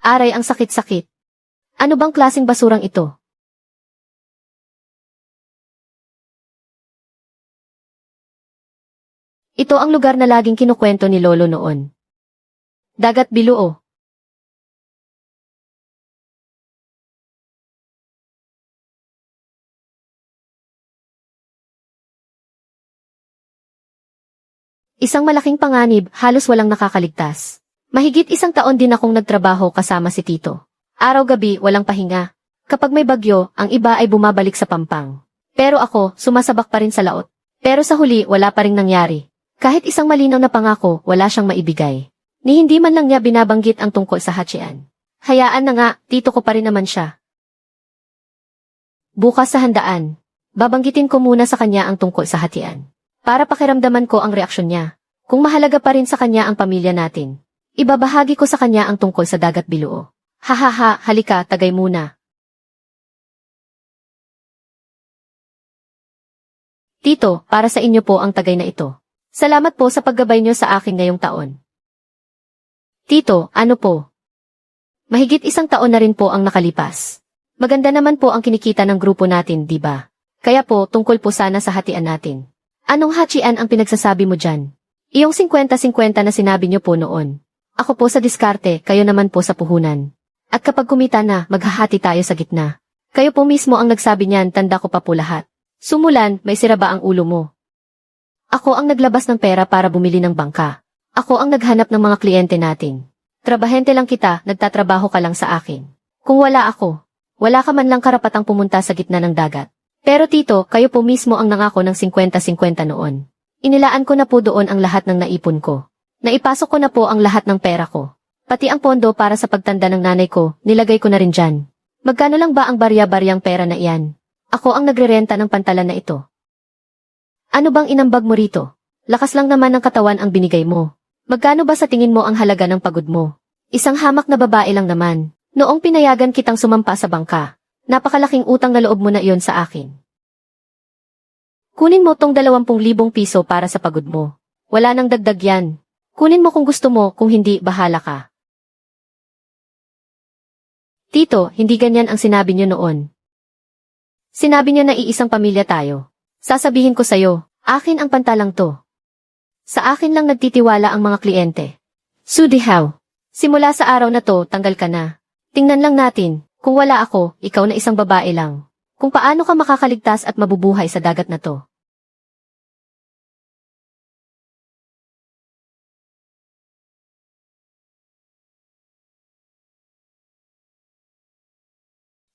Aray, ang sakit-sakit. Ano bang klaseng basurang ito? Ito ang lugar na laging kinukwento ni Lolo noon. Dagat Biluo. Isang malaking panganib, halos walang nakakaligtas. Mahigit 1 taon din akong nagtrabaho kasama si Tito. Araw-gabi, walang pahinga. Kapag may bagyo, ang iba ay bumabalik sa Pampang. Pero ako, sumasabak pa rin sa laot. Pero sa huli, wala pa ring nangyari. Kahit isang malinaw na pangako, wala siyang maibigay. Ni hindi man lang niya binabanggit ang tungkol sa Hachian. Hayaan na nga, tito ko pa rin naman siya. Bukas sa handaan, babanggitin ko muna sa kanya ang tungkol sa Hatian. Para pakiramdaman ko ang reaksyon niya. Kung mahalaga pa rin sa kanya ang pamilya natin, ibabahagi ko sa kanya ang tungkol sa Dagat Biluo. Hahaha, halika, tagay muna. Tito, para sa inyo po ang tagay na ito. Salamat po sa paggabay niyo sa akin ngayong taon. Tito, ano po? Mahigit 1 taon na rin po ang nakalipas. Maganda naman po ang kinikita ng grupo natin, di ba? Kaya po, tungkol po sana sa hatian natin. Anong hachian ang pinagsasabi mo dyan? Iyong 50-50 na sinabi niyo po noon. Ako po sa diskarte, kayo naman po sa puhunan. At kapag kumita na, maghahati tayo sa gitna. Kayo po mismo ang nagsabi niyan, tanda ko pa po lahat. Sumulan, may sira ba ang ulo mo? Ako ang naglabas ng pera para bumili ng bangka. Ako ang naghanap ng mga kliyente natin. Trabahente lang kita, nagtatrabaho ka lang sa akin. Kung wala ako, wala ka man lang karapatang pumunta sa gitna ng dagat. Pero tito, kayo po mismo ang nangako ng 50-50 noon. Inilaan ko na po doon ang lahat ng naipon ko. Naipasok ko na po ang lahat ng pera ko. Pati ang pondo para sa pagtanda ng nanay ko, nilagay ko na rin dyan. Magkano lang ba ang barya-baryang pera na iyan? Ako ang nagrerenta ng pantalan na ito. Ano bang inambag mo rito? Lakas lang naman ng katawan ang binigay mo. Magkano ba sa tingin mo ang halaga ng pagod mo? Isang hamak na babae lang naman. Noong pinayagan kitang sumampa sa bangka, napakalaking utang na loob mo na iyon sa akin. Kunin mo tong 20,000 piso para sa pagod mo. Wala nang dagdag yan. Kunin mo kung gusto mo, kung hindi, bahala ka. Tito, hindi ganyan ang sinabi niyo noon. Sinabi niyo na iisang pamilya tayo. Sasabihin ko sa'yo, akin ang pantalang to. Sa akin lang nagtitiwala ang mga kliyente. Sudihaw. Simula sa araw na to, tanggal ka na. Tingnan lang natin, kung wala ako, ikaw na isang babae lang. Kung paano ka makakaligtas at mabubuhay sa dagat na to.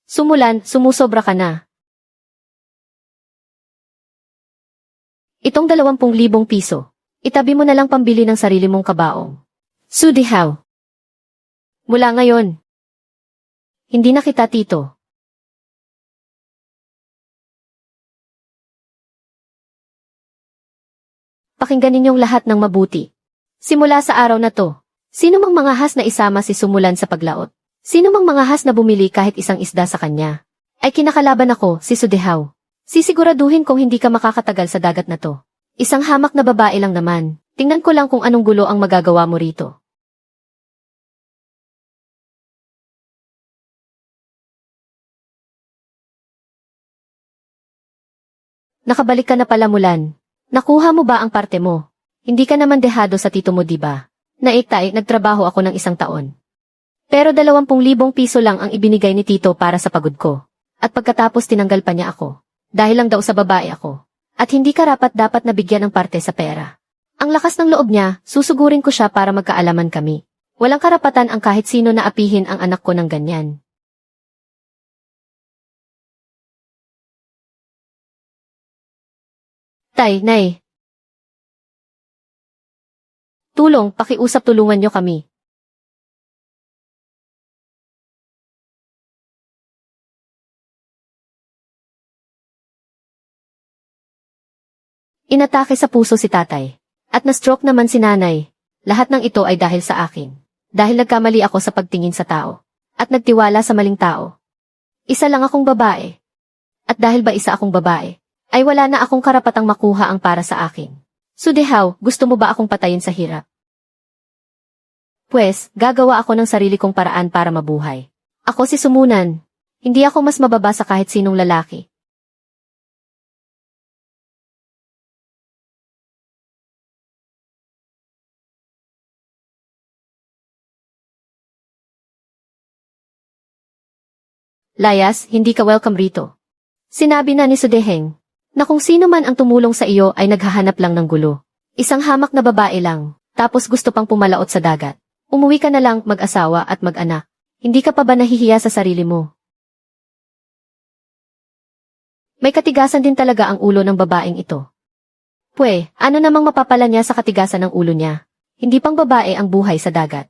Sumulan, sumusobra ka na. Itong 20,000 piso. Itabi mo na lang pambili ng sarili mong kabaong. Sudihaw. Mula ngayon. Hindi na kita tito. Pakinggan ninyong lahat ng mabuti. Simula sa araw na to, sino mang mga has na isama si Sumulan sa paglaot? Sino mang mga has na bumili kahit isang isda sa kanya? Ay kinakalaban ako, si Sudihaw. Sisiguraduhin kong hindi ka makakatagal sa dagat na to. Isang hamak na babae lang naman. Tingnan ko lang kung anong gulo ang magagawa mo rito. Nakabalik ka na pala, Mulan. Nakuha mo ba ang parte mo? Hindi ka naman dehado sa tito mo, diba? Naitay, nagtrabaho ako ng 1 taon. Pero 20,000 piso lang ang ibinigay ni tito para sa pagod ko. At pagkatapos tinanggal pa niya ako. Dahil lang daw sa babae ako. At hindi karapat-dapat nabigyan ng parte sa pera. Ang lakas ng loob niya, susugurin ko siya para magkaalaman kami. Walang karapatan ang kahit sino na apihin ang anak ko ng ganyan. Tay, Nay. Tulong, pakiusap, tulungan niyo kami. Inatake sa puso si tatay. At na-stroke naman si nanay. Lahat ng ito ay dahil sa akin. Dahil nagkamali ako sa pagtingin sa tao. At nagtiwala sa maling tao. Isa lang akong babae. At dahil ba isa akong babae, ay wala na akong karapatang makuha ang para sa akin. Sudihaw, gusto mo ba akong patayin sa hirap? Pwes, gagawa ako ng sarili kong paraan para mabuhay. Ako si Sumunan. Hindi ako mas mababa sa kahit sinong lalaki. Layas, hindi ka welcome rito. Sinabi na ni Sudeheng, na kung sino man ang tumulong sa iyo ay naghahanap lang ng gulo. Isang hamak na babae lang, tapos gusto pang pumalaot sa dagat. Umuwi ka na lang mag-asawa at mag-anak. Hindi ka pa ba nahihiya sa sarili mo? May katigasan din talaga ang ulo ng babaeng ito. Pwe, ano namang mapapala niya sa katigasan ng ulo niya? Hindi pang babae ang buhay sa dagat.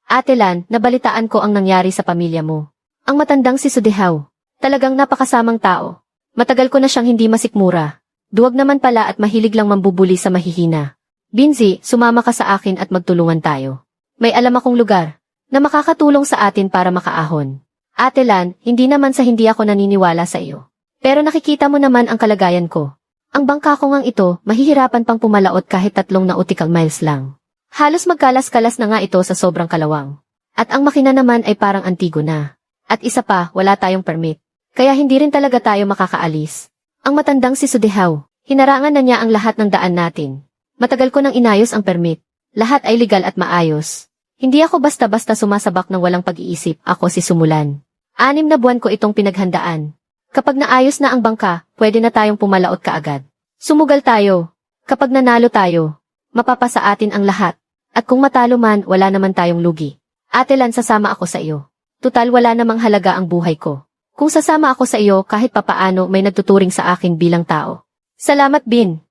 Ate Lan, nabalitaan ko ang nangyari sa pamilya mo. Ang matandang si Sudehaw. Talagang napakasamang tao. Matagal ko na siyang hindi masikmura. Duwag naman pala at mahilig lang mambubuli sa mahihina. Binzi, sumama ka sa akin at magtulungan tayo. May alam akong lugar na makakatulong sa atin para makaahon. Ate Lan, hindi naman sa hindi ako naniniwala sa iyo. Pero nakikita mo naman ang kalagayan ko. Ang bangka ko ngang ito, mahihirapan pang pumalaot kahit 3 nautical miles lang. Halos magkalas-kalas na nga ito sa sobrang kalawang. At ang makina naman ay parang antigo na. At isa pa, wala tayong permit. Kaya hindi rin talaga tayo makakaalis. Ang matandang si Sudehaw, hinarangan na niya ang lahat ng daan natin. Matagal ko nang inayos ang permit. Lahat ay legal at maayos. Hindi ako basta-basta sumasabak ng walang pag-iisip, ako si Sumulan. 6 na buwan ko itong pinaghandaan. Kapag naayos na ang bangka, pwede na tayong pumalaot kaagad. Sumugal tayo. Kapag nanalo tayo, mapapasa atin ang lahat. At kung matalo man, wala naman tayong lugi. Ate Lan, sasama ako sa iyo. Tutal wala namang halaga ang buhay ko. Kung sasama ako sa iyo kahit papaano may nagtuturing sa akin bilang tao. Salamat, Bin.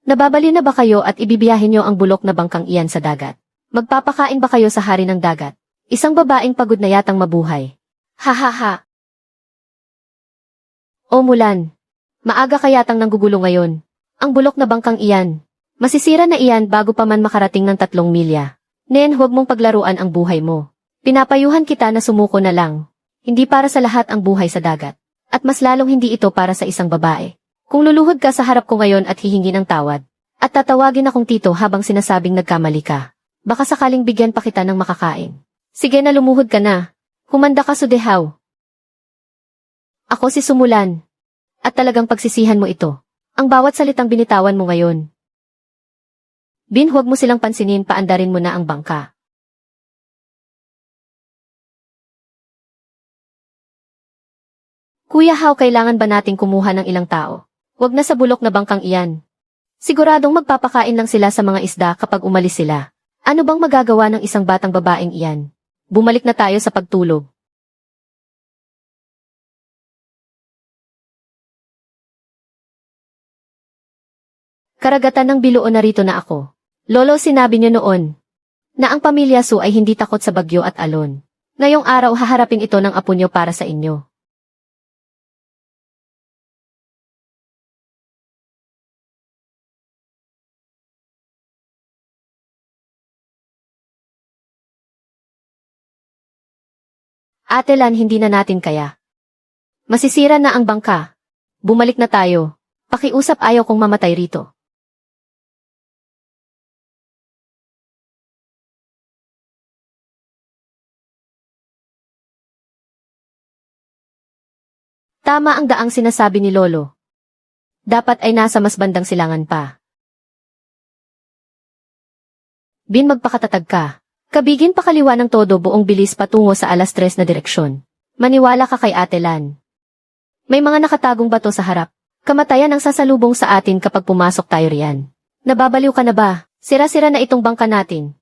Nababali na ba kayo at ibibiyahin niyo ang bulok na bangkang iyan sa dagat? Magpapakain ba kayo sa hari ng dagat? Isang babaeng pagod na yatang mabuhay. Ha ha ha. O Mulan. Maaga ka yatang nanggugulo ngayon. Ang bulok na bangkang iyan. Masisira na iyan bago pa man makarating ng 3 milya. Nen, huwag mong paglaruan ang buhay mo. Pinapayuhan kita na sumuko na lang. Hindi para sa lahat ang buhay sa dagat. At mas lalong hindi ito para sa isang babae. Kung luluhod ka sa harap ko ngayon at hihingi ng tawad, at tatawagin akong tito habang sinasabing nagkamali ka, baka sakaling bigyan pa kita ng makakain. Sige na, lumuhod ka na. Humanda ka, Sudehaw. Ako si Sumulan. At talagang pagsisihan mo ito. Ang bawat salitang binitawan mo ngayon. Bin, huwag mo silang pansinin, paandarin mo na ang bangka. Kuya Hao, kailangan ba nating kumuha ng ilang tao? Huwag na sa bulok na bangkang iyan. Siguradong magpapakain lang sila sa mga isda kapag umalis sila. Ano bang magagawa ng isang batang babaeng iyan? Bumalik na tayo sa pagtulog. Karagatan ng Biluon, narito na ako. Lolo, sinabi niyo noon na ang pamilya Su ay hindi takot sa bagyo at alon. Ngayong araw haharapin ito ng apo niyo para sa inyo. Ate Lan, hindi na natin kaya. Masisira na ang bangka. Bumalik na tayo. Pakiusap, ayaw kong mamatay rito. Tama ang daang sinasabi ni Lolo. Dapat ay nasa mas bandang silangan pa. Bin, magpakatatag ka. Kabigin pakaliwa ng todo buong bilis patungo sa 3:00 na direksyon. Maniwala ka kay Ate Lan. May mga nakatagong bato sa harap. Kamatayan ang sasalubong sa atin kapag pumasok tayo riyan. Nababaliw ka na ba? Sira-sira na itong bangka natin.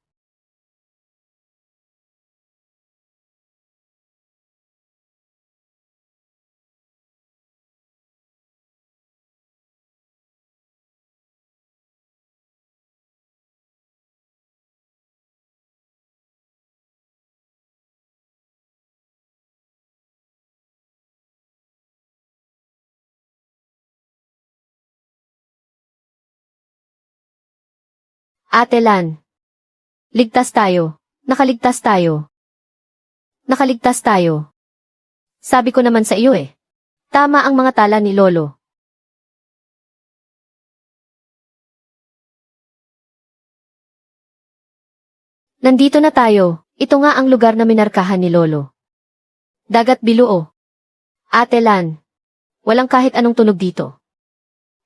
Ate Lan. Ligtas tayo. Nakaligtas tayo. Nakaligtas tayo. Sabi ko naman sa iyo eh. Tama ang mga tala ni Lolo. Nandito na tayo. Ito nga ang lugar na minarkahan ni Lolo. Dagat Biluo. Ate Lan. Walang kahit anong tunog dito.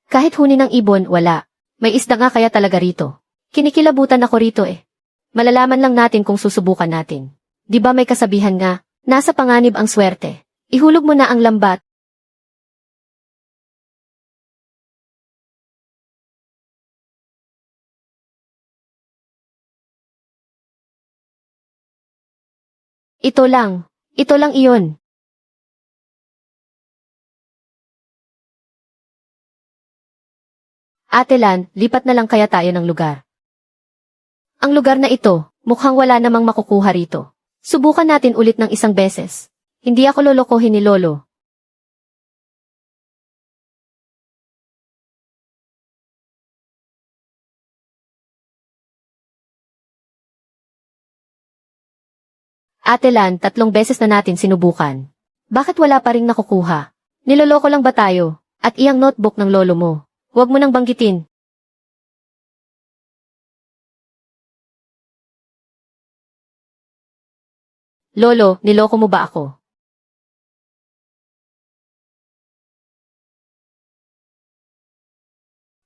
Kahit huni ng ibon, wala. May isda nga kaya talaga rito. Kinikilabutan ako rito eh. Malalaman lang natin kung susubukan natin. Di ba may kasabihan nga, nasa panganib ang swerte. Ihulog mo na ang lambat. Ito lang. Ito lang iyon. Ate Lan, lipat na lang kaya tayo ng lugar. Ang lugar na ito, mukhang wala namang makukuha rito. Subukan natin ulit ng isang beses. Hindi ako lolokohin ni Lolo. Ate Lan, 3 beses na natin sinubukan. Bakit wala pa ring nakukuha? Niloloko lang ba tayo? At iyang notebook ng lolo mo. Huwag mo nang banggitin. Lolo, niloko mo ba ako?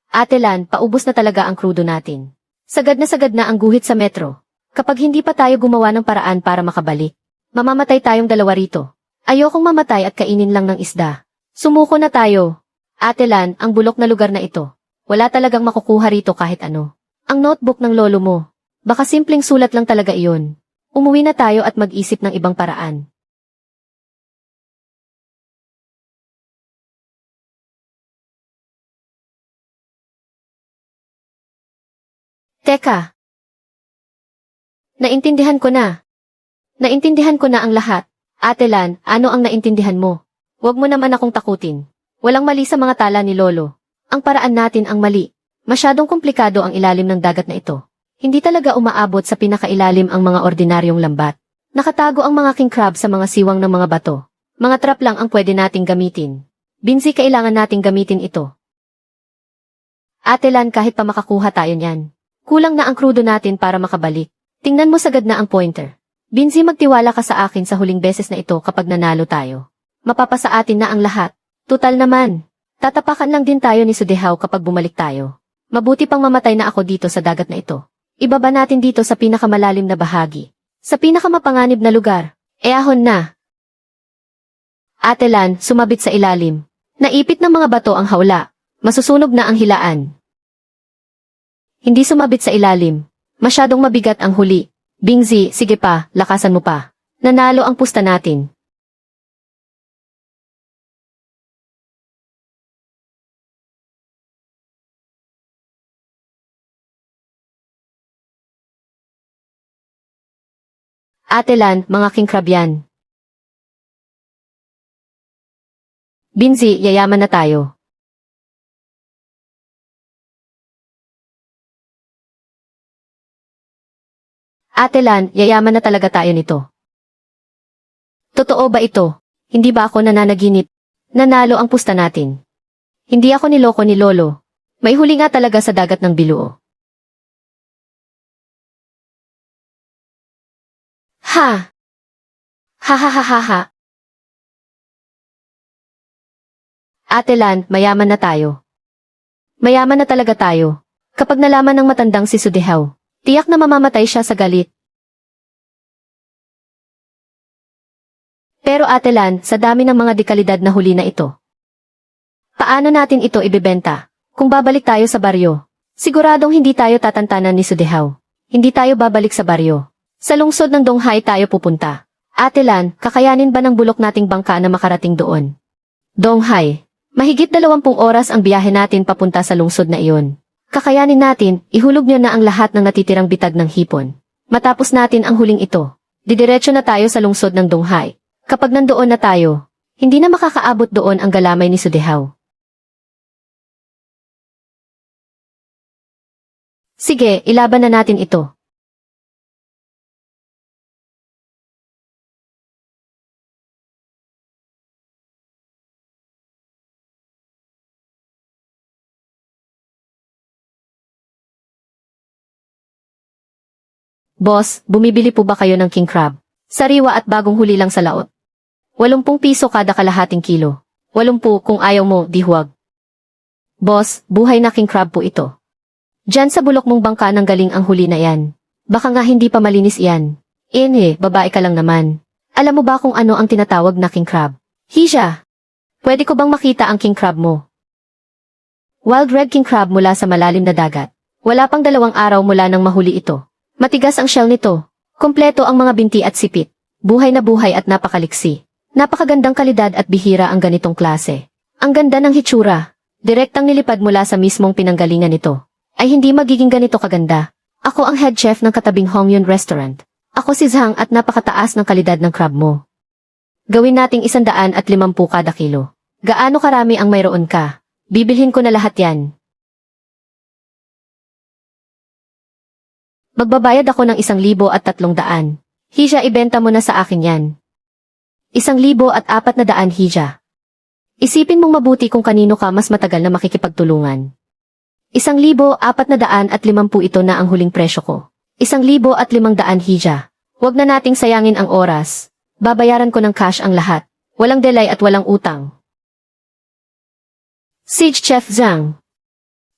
Ate Lan, paubos na talaga ang krudo natin. Sagad na ang guhit sa metro. Kapag hindi pa tayo gumawa ng paraan para makabalik, mamamatay tayong dalawa rito. Ayokong mamatay at kainin lang ng isda. Sumuko na tayo. Ate Lan, ang bulok na lugar na ito. Wala talagang makukuha rito kahit ano. Ang notebook ng lolo mo. Baka simpleng sulat lang talaga iyon. Umuwi na tayo at mag-isip ng ibang paraan. Teka, naintindihan ko na. Naintindihan ko na ang lahat. Ate Lan, ano ang naintindihan mo? Huwag mo naman akong takutin. Walang mali sa mga tala ni Lolo. Ang paraan natin ang mali. Masyadong komplikado ang ilalim ng dagat na ito. Hindi talaga umaabot sa pinakailalim ang mga ordinaryong lambat. Nakatago ang mga king crab sa mga siwang ng mga bato. Mga trap lang ang pwede nating gamitin. Binsi, kailangan nating gamitin ito. Ate Lan, kahit pa makakuha tayo niyan. Kulang na ang krudo natin para makabalik. Tingnan mo sagad na ang pointer. Binsi, magtiwala ka sa akin sa huling beses na ito kapag nanalo tayo. Mapapasa atin na ang lahat. Tutal naman. Tatapakan lang din tayo ni Sudehaw kapag bumalik tayo. Mabuti pang mamatay na ako dito sa dagat na ito. Ibaba natin dito sa pinakamalalim na bahagi. Sa pinakamapanganib na lugar. Ahon na. Ate Lan, sumabit sa ilalim. Naipit ng mga bato ang hawla. Masusunog na ang hilaan. Hindi sumabit sa ilalim. Masyadong mabigat ang huli. Bingzi, sige pa, lakasan mo pa. Nanalo ang pusta natin. Ate Lan, mga king crab yan. Binzi, yayaman na tayo. Ate Lan, yayaman na talaga tayo nito. Totoo ba ito? Hindi ba ako nananaginip? Nanalo ang pusta natin. Hindi ako niloko ni Lolo. May huli nga talaga sa dagat ng Biluo. Ha! Ha ha ha ha ha! Ate Lan, mayaman na tayo. Mayaman na talaga tayo. Kapag nalaman ng matandang si Sudehaw, tiyak na mamamatay siya sa galit. Pero Ate Lan, sa dami ng mga dekalidad na huli na ito, paano natin ito ibebenta? Kung babalik tayo sa baryo, siguradong hindi tayo tatantanan ni Sudehaw. Hindi tayo babalik sa baryo. Sa lungsod ng Donghai tayo pupunta. Ate Lan, kakayanin ba ng bulok nating bangka na makarating doon? Donghai. Mahigit 20 oras ang biyahe natin papunta sa lungsod na iyon. Kakayanin natin, ihulog niyo na ang lahat ng natitirang bitag ng hipon. Matapos natin ang huling ito, didiretso na tayo sa lungsod ng Donghai. Kapag nandoon na tayo, hindi na makakaabot doon ang galamay ni Sudehaw. Sige, ilaban na natin ito. Boss, bumibili po ba kayo ng king crab? Sariwa at bagong huli lang sa laot. 80 piso kada kalahating kilo. 80 kung ayaw mo, di huwag. Boss, buhay na king crab po ito. Diyan sa bulok mong bangka nang galing ang huli na yan. Baka nga hindi pa malinis yan. Babae ka lang naman. Alam mo ba kung ano ang tinatawag na king crab? Hija, pwede ko bang makita ang king crab mo? Wild red king crab mula sa malalim na dagat. Wala pang 2 araw mula nang mahuli ito. Matigas ang shell nito. Kompleto ang mga binti at sipit. Buhay na buhay at napakaliksi. Napakagandang kalidad at bihira ang ganitong klase. Ang ganda ng hitsura. Direktang nilipad mula sa mismong pinanggalingan nito. Ay hindi magiging ganito kaganda. Ako ang head chef ng katabing Hongyun Restaurant. Ako si Zhang at napakataas ng kalidad ng crab mo. Gawin nating 150 kada kilo. Gaano karami ang mayroon ka? Bibilhin ko na lahat yan. Magbabayad ako ng 1,300. Hija, ibenta mo na sa akin yan. 1,400 hija. Isipin mong mabuti kung kanino ka mas matagal na makikipagtulungan. 1,450 ito na ang huling presyo ko. 1,500 hija. Huwag na nating sayangin ang oras. Babayaran ko ng cash ang lahat. Walang delay at walang utang. Siege Chef Zhang.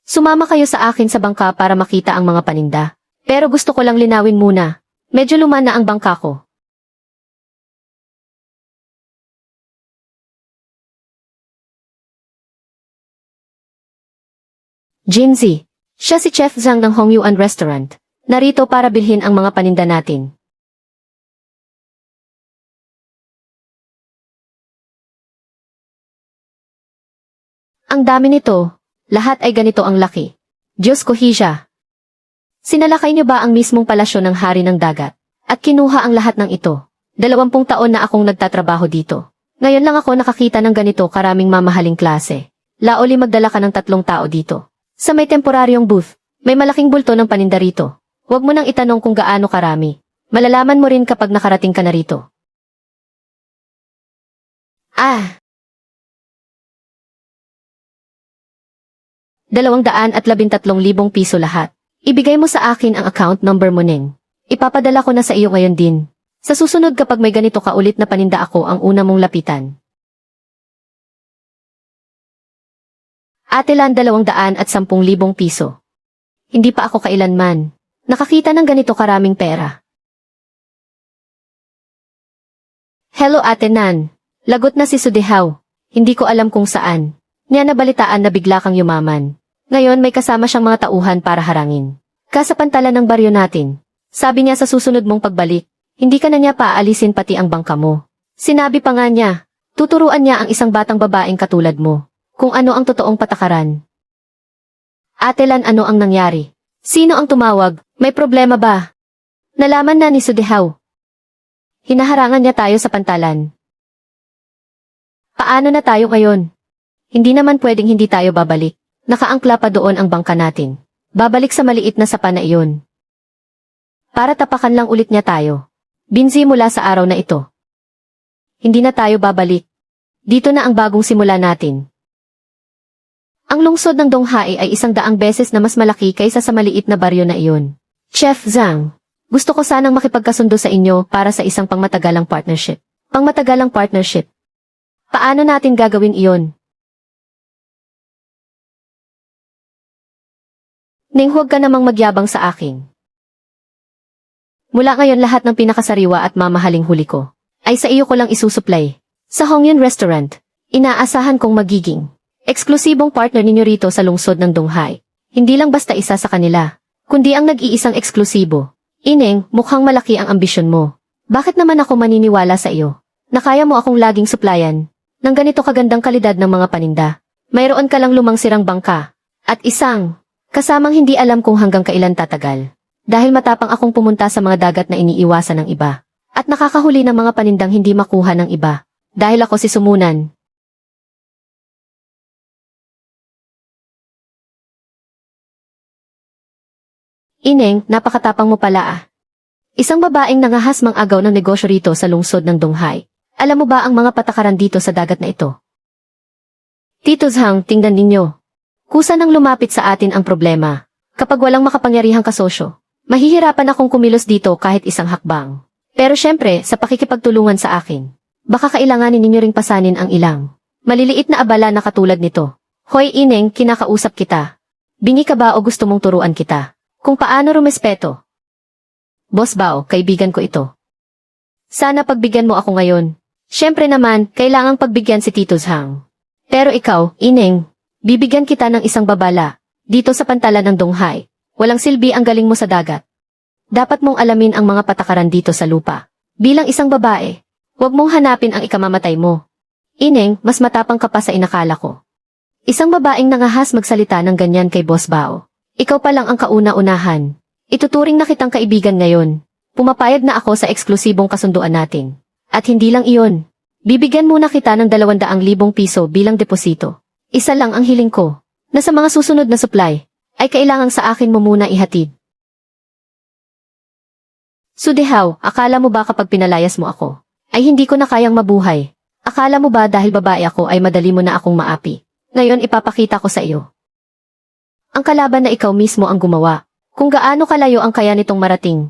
Sumama kayo sa akin sa bangka para makita ang mga paninda. Pero gusto ko lang linawin muna. Medyo luma na ang bangka ko. Jinzi. Siya si Chef Zhang ng Hongyuan Restaurant. Narito para bilhin ang mga paninda natin. Ang dami nito. Lahat ay ganito ang laki. Diyos ko, Hija. Sinalakay niyo ba ang mismong palasyo ng hari ng dagat? At kinuha ang lahat ng ito. 20 taon na akong nagtatrabaho dito. Ngayon lang ako nakakita ng ganito karaming mamahaling klase. Laoli magdala ka ng 3 tao dito. Sa may temporaryong booth, may malaking bulto ng paninda rito. Huwag mo nang itanong kung gaano karami. Malalaman mo rin kapag nakarating ka na rito. 213,000 piso lahat. Ibigay mo sa akin ang account number mo, Neng. Ipapadala ko na sa iyo ngayon din. Sa susunod kapag may ganito ka ulit na paninda ako ang una mong lapitan. Atelan 210,000 piso. Hindi pa ako kailanman nakakita ng ganito karaming pera. Hello Ate Nan. Lagot na si Sudehaw. Hindi ko alam kung saan. Niya nabalitaan na bigla kang yumaman. Ngayon may kasama siyang mga tauhan para harangin. Kasapantalan ng baryo natin. Sabi niya sa susunod mong pagbalik, hindi ka na niya paalisin pati ang bangka mo. Sinabi pa nga niya, tuturuan niya ang isang batang babaeng katulad mo, kung ano ang totoong patakaran. Atelan, ano ang nangyari? Sino ang tumawag? May problema ba? Nalaman na ni Sudehaw. Hinaharangan niya tayo sa pantalan. Paano na tayo ngayon? Hindi naman pwedeng hindi tayo babalik. Nakaangkla pa doon ang bangka natin. Babalik sa maliit na sapa na iyon. Para tapakan lang ulit niya tayo. Binzi mula sa araw na ito. Hindi na tayo babalik. Dito na ang bagong simula natin. Ang lungsod ng Donghai ay 100 beses na mas malaki kaysa sa maliit na baryo na iyon. Chef Zhang, gusto ko sanang makipagkasundo sa inyo para sa isang pangmatagalang partnership. Pangmatagalang partnership. Paano natin gagawin iyon? Neng, huwag ka namang magyabang sa akin. Mula ngayon lahat ng pinakasariwa at mamahaling huli ko ay sa iyo ko lang isusupply. Sa Hongyun Restaurant, inaasahan kong magiging eksklusibong partner ninyo rito sa lungsod ng Donghai. Hindi lang basta isa sa kanila, kundi ang nag-iisang eksklusibo. Ineng, mukhang malaki ang ambisyon mo. Bakit naman ako maniniwala sa iyo na kaya mo akong laging supplyan ng ganito kagandang kalidad ng mga paninda? Mayroon ka lang lumang sirang bangka at isang kasamang hindi alam kung hanggang kailan tatagal. Dahil matapang akong pumunta sa mga dagat na iniiwasan ng iba. At nakakahuli ng mga panindang hindi makuha ng iba. Dahil ako si Sumunan. Ineng, napakatapang mo pala ah. Isang babaeng nangahas mang agaw ng negosyo rito sa lungsod ng Donghai. Alam mo ba ang mga patakaran dito sa dagat na ito? Tito Zhang, tingnan ninyo. Kusa nang lumapit sa atin ang problema. Kapag walang makapangyarihang kasosyo, Mahihirapan akong kumilos dito kahit isang hakbang. Pero syempre, sa pakikipagtulungan sa akin, baka kailanganin ninyo ring pasanin ang ilang maliliit na abala na katulad nito. Hoy Ineng, kinakausap kita. Bingi ka ba o gusto mong turuan kita? Kung paano rumespeto? Boss Bao, kaibigan ko ito. Sana pagbigyan mo ako ngayon. Syempre naman, kailangang pagbigyan si Tito Zhang. Pero ikaw, Ineng, bibigyan kita ng isang babala. Dito sa pantalan ng Donghai, walang silbi ang galing mo sa dagat. Dapat mong alamin ang mga patakaran dito sa lupa. Bilang isang babae, huwag mong hanapin ang ikamamatay mo. Ineng, mas matapang ka pa sa inakala ko. Isang babaeng nangahas magsalita ng ganyan kay Boss Bao. Ikaw pa lang ang kauna-unahan. Ituturing na kitang kaibigan ngayon. Pumapayag na ako sa eksklusibong kasunduan natin. At hindi lang iyon. Bibigyan muna kita ng 200,000 piso bilang deposito. Isa lang ang hiling ko, na sa mga susunod na supply, ay kailangang sa akin mo muna ihatid. Sudehaw, akala mo ba kapag pinalayas mo ako, ay hindi ko na kayang mabuhay? Akala mo ba dahil babae ako ay madali mo na akong maapi? Ngayon ipapakita ko sa iyo. Ang kalaban na ikaw mismo ang gumawa, kung gaano kalayo ang kaya nitong marating.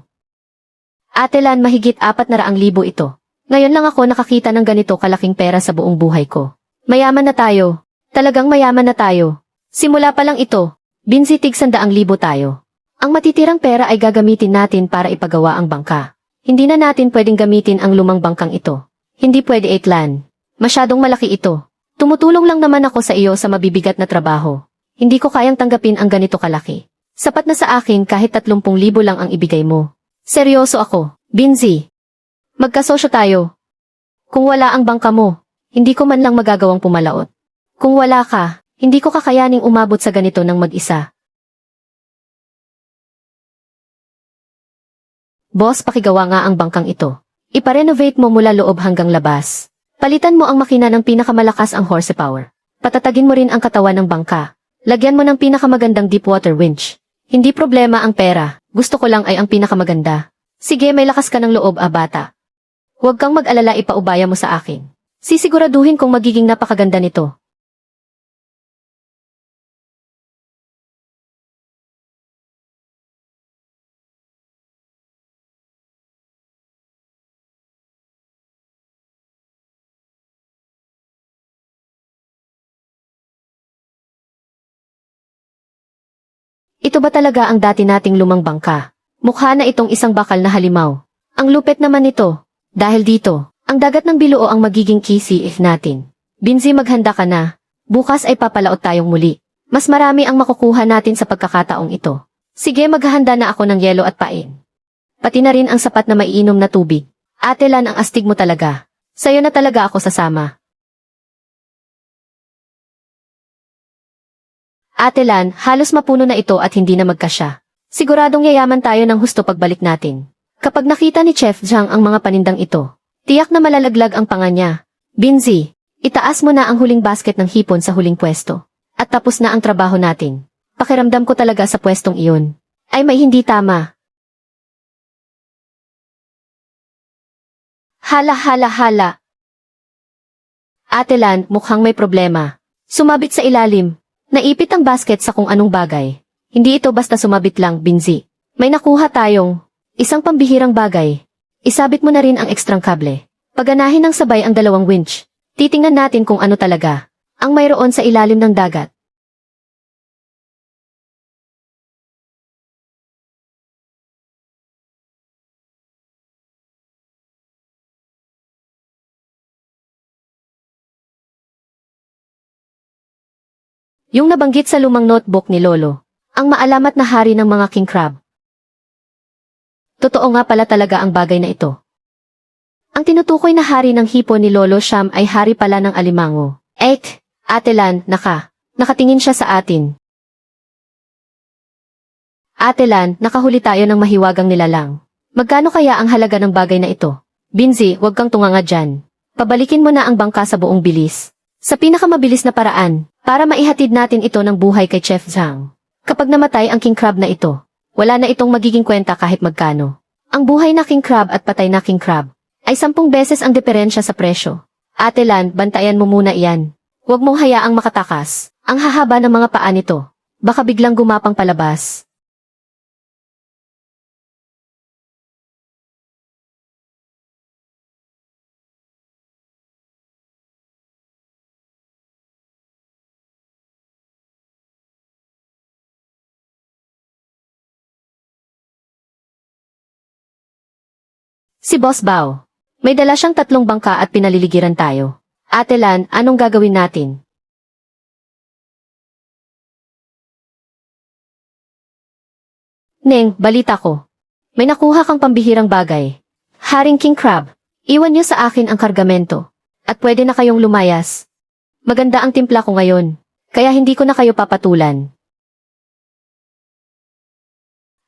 Atelan, mahigit 400,000 ito. Ngayon lang ako nakakita ng ganito kalaking pera sa buong buhay ko. Mayaman na tayo. Talagang mayaman na tayo. Simula pa lang ito, binsitig 100,000 tayo. Ang matitirang pera ay gagamitin natin para ipagawa ang bangka. Hindi na natin pwedeng gamitin ang lumang bangkang ito. Hindi pwede Eitlan. Masyadong malaki ito. Tumutulong lang naman ako sa iyo sa mabibigat na trabaho. Hindi ko kayang tanggapin ang ganito kalaki. Sapat na sa akin kahit 30,000 lang ang ibigay mo. Seryoso ako, Binzi. Magkasosyo tayo. Kung wala ang bangka mo, hindi ko man lang magagawang pumalaot. Kung wala ka, hindi ko kakayaning umabot sa ganito ng mag-isa. Boss, pakigawa nga ang bangkang ito. Iparenovate mo mula loob hanggang labas. Palitan mo ang makina ng pinakamalakas ang horsepower. Patatagin mo rin ang katawan ng bangka. Lagyan mo ng pinakamagandang deepwater winch. Hindi problema ang pera, gusto ko lang ay ang pinakamaganda. Sige, may lakas ka ng loob, bata. Huwag kang mag-alala, ipaubaya mo sa akin. Sisiguraduhin kong magiging napakaganda nito. Ito ba talaga ang dati nating lumang bangka? Mukha na itong isang bakal na halimaw. Ang lupet naman nito. Dahil dito, ang dagat ng Biluo ang magiging KCF natin. Binzi, maghanda ka na. Bukas ay papalaot tayong muli. Mas marami ang makukuha natin sa pagkakataong ito. Sige, maghahanda na ako ng yelo at pain. Pati na rin ang sapat na maiinom na tubig. Atelan, ang astig mo talaga. Sa'yo na talaga ako sasama. Atelan, halos mapuno na ito at hindi na magkasya. Siguradong yayaman tayo ng husto pagbalik natin. Kapag nakita ni Chef Zhang ang mga panindang ito, tiyak na malalaglag ang panga niya. Binzi, itaas mo na ang huling basket ng hipon sa huling pwesto. At tapos na ang trabaho natin. Pakiramdam ko talaga sa pwestong iyon. Ay may hindi tama. Hala hala hala. Atelan, mukhang may problema. Sumabit sa ilalim. Naipit ang basket sa kung anong bagay. Hindi ito basta sumabit lang, Binzi. May nakuha tayong isang pambihirang bagay. Isabit mo na rin ang ekstrang kable. Paganahin ng sabay ang 2 winch. Titingnan natin kung ano talaga ang mayroon sa ilalim ng dagat. Yung nabanggit sa lumang notebook ni Lolo, ang maalamat na hari ng mga king crab. Totoo nga pala talaga ang bagay na ito. Ang tinutukoy na hari ng hipon ni Lolo Sham ay hari pala ng alimango. Atelan, nakatingin siya sa atin. Atelan, nakahuli tayo ng mahiwagang nilalang. Magkano kaya ang halaga ng bagay na ito? Binzi, huwag kang tunganga dyan. Pabalikin mo na ang bangka sa buong bilis. Sa pinakamabilis na paraan, para maihatid natin ito ng buhay kay Chef Zhang. Kapag namatay ang king crab na ito, wala na itong magiging kwenta kahit magkano. Ang buhay na king crab at patay na king crab ay 10 beses ang diferensya sa presyo. Atelan, bantayan mo muna iyan. Huwag mong hayaang makatakas. Ang hahaba ng mga paa nito. Baka biglang gumapang palabas. Si Boss Bao. May dala siyang 3 bangka at pinaliligiran tayo. Ate Lan, anong gagawin natin? Neng, balita ko. May nakuha kang pambihirang bagay. Haring King Crab, iwan niyo sa akin ang kargamento. At pwede na kayong lumayas. Maganda ang timpla ko ngayon, kaya hindi ko na kayo papatulan.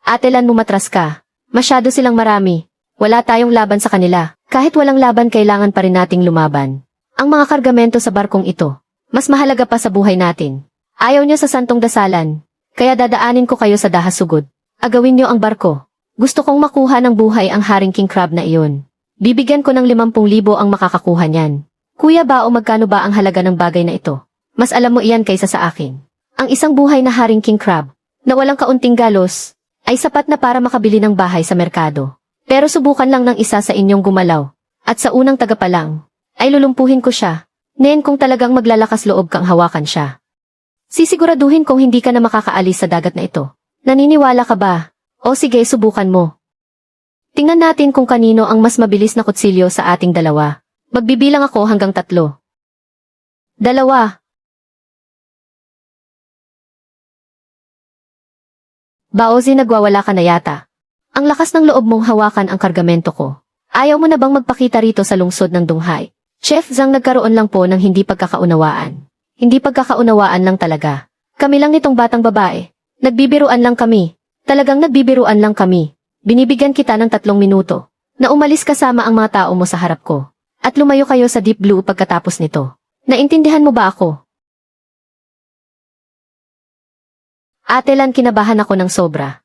Ate Lan, mumatras ka. Masyado silang marami. Wala tayong laban sa kanila. Kahit walang laban, kailangan pa rin nating lumaban. Ang mga kargamento sa barkong ito, mas mahalaga pa sa buhay natin. Ayaw niyo sa santong dasalan, kaya dadaanin ko kayo sa dahasugod. Agawin niyo ang barko. Gusto kong makuha ng buhay ang Haring King Crab na iyon. Bibigyan ko ng 50,000 ang makakakuha niyan. Kuya Bao, magkano ba ang halaga ng bagay na ito? Mas alam mo iyan kaysa sa akin. Ang isang buhay na Haring King Crab, na walang kaunting galos, ay sapat na para makabili ng bahay sa merkado. Pero subukan lang ng isa sa inyong gumalaw. At sa unang taga pa lang, ay lulumpuhin ko siya. Nen, kung talagang maglalakas loob kang hawakan siya. Sisiguraduhin kong hindi ka na makakaalis sa dagat na ito. Naniniwala ka ba? O sige, subukan mo. Tingnan natin kung kanino ang mas mabilis na kutsilyo sa ating dalawa. Magbibilang ako hanggang 3. 2. Baozi, nagwawala ka na yata. Ang lakas ng loob mong hawakan ang kargamento ko. Ayaw mo na bang magpakita rito sa lungsod ng Donghai? Chef Zhang, nagkaroon lang po ng hindi pagkakaunawaan. Hindi pagkakaunawaan lang talaga. Kami lang nitong batang babae. Nagbibiruan lang kami. Talagang nagbibiruan lang kami. Binibigyan kita ng 3 minuto na umalis kasama ang mga tao mo sa harap ko. At lumayo kayo sa Deep Blue pagkatapos nito. Naintindihan mo ba ako? Ate Lan, kinabahan ako ng sobra.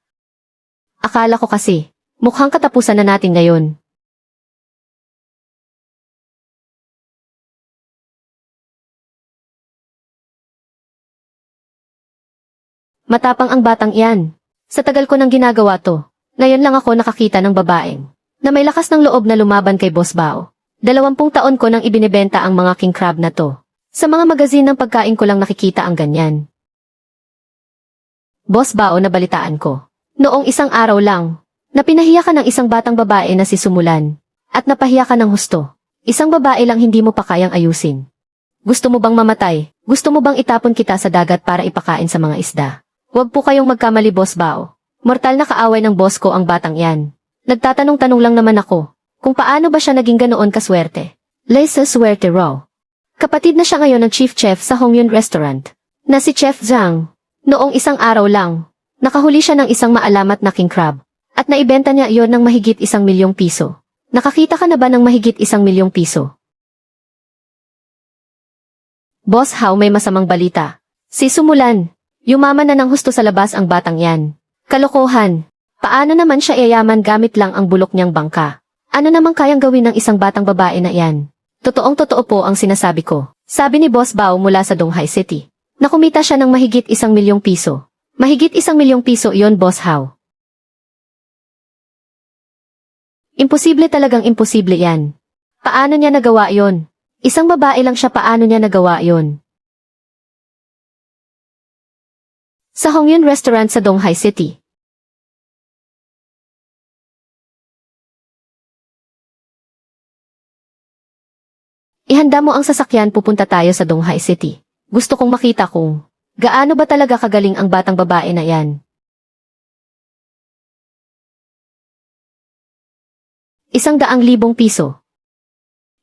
Akala ko kasi, mukhang katapusan na natin ngayon. Matapang ang batang iyan. Sa tagal ko nang ginagawa to, ngayon lang ako nakakita ng babaeng na may lakas ng loob na lumaban kay Boss Bao. 20 taon ko nang ibinebenta ang mga king crab na to. Sa mga magazine ng pagkain ko lang nakikita ang ganyan. Boss Bao, nabalitaan ko. Noong isang araw lang, napinahiya ka ng isang batang babae na si Sumulan. At napahiya ka ng husto. Isang babae lang hindi mo pa kayang ayusin. Gusto mo bang mamatay? Gusto mo bang itapon kita sa dagat para ipakain sa mga isda? Huwag po kayong magkamali, Boss Bao. Mortal na kaaway ng boss ko ang batang yan. Nagtatanong-tanong lang naman ako, kung paano ba siya naging ganoon kaswerte. Lesa swerte raw. Kapatid na siya ngayon ng chief chef sa Hongyun Restaurant, na si Chef Zhang. Noong isang araw lang, nakahuli siya ng isang maalamat na king crab, at naibenta niya iyon ng mahigit 1,000,000 piso. Nakakita ka na ba ng mahigit 1,000,000 piso? Boss Hao, may masamang balita. Si Sumulan, yumaman na ng husto sa labas ang batang yan. Kalokohan. Paano naman siya yayaman gamit lang ang bulok niyang bangka? Ano namang kayang gawin ng isang batang babae na yan? Totoong-totoo po ang sinasabi ko. Sabi ni Boss Bao mula sa Donghai City. Nakumita siya ng mahigit 1,000,000 piso. Mahigit 1,000,000 piso iyon, Boss Hao. Imposible, talagang imposible yan. Paano niya nagawa yon? Isang babae lang siya, paano niya nagawa yon? Sa Hongyun Restaurant sa Donghai City. Ihanda mo ang sasakyan, pupunta tayo sa Donghai City. Gusto kong makita kung gaano ba talaga kagaling ang batang babae na yan. 100,000 piso.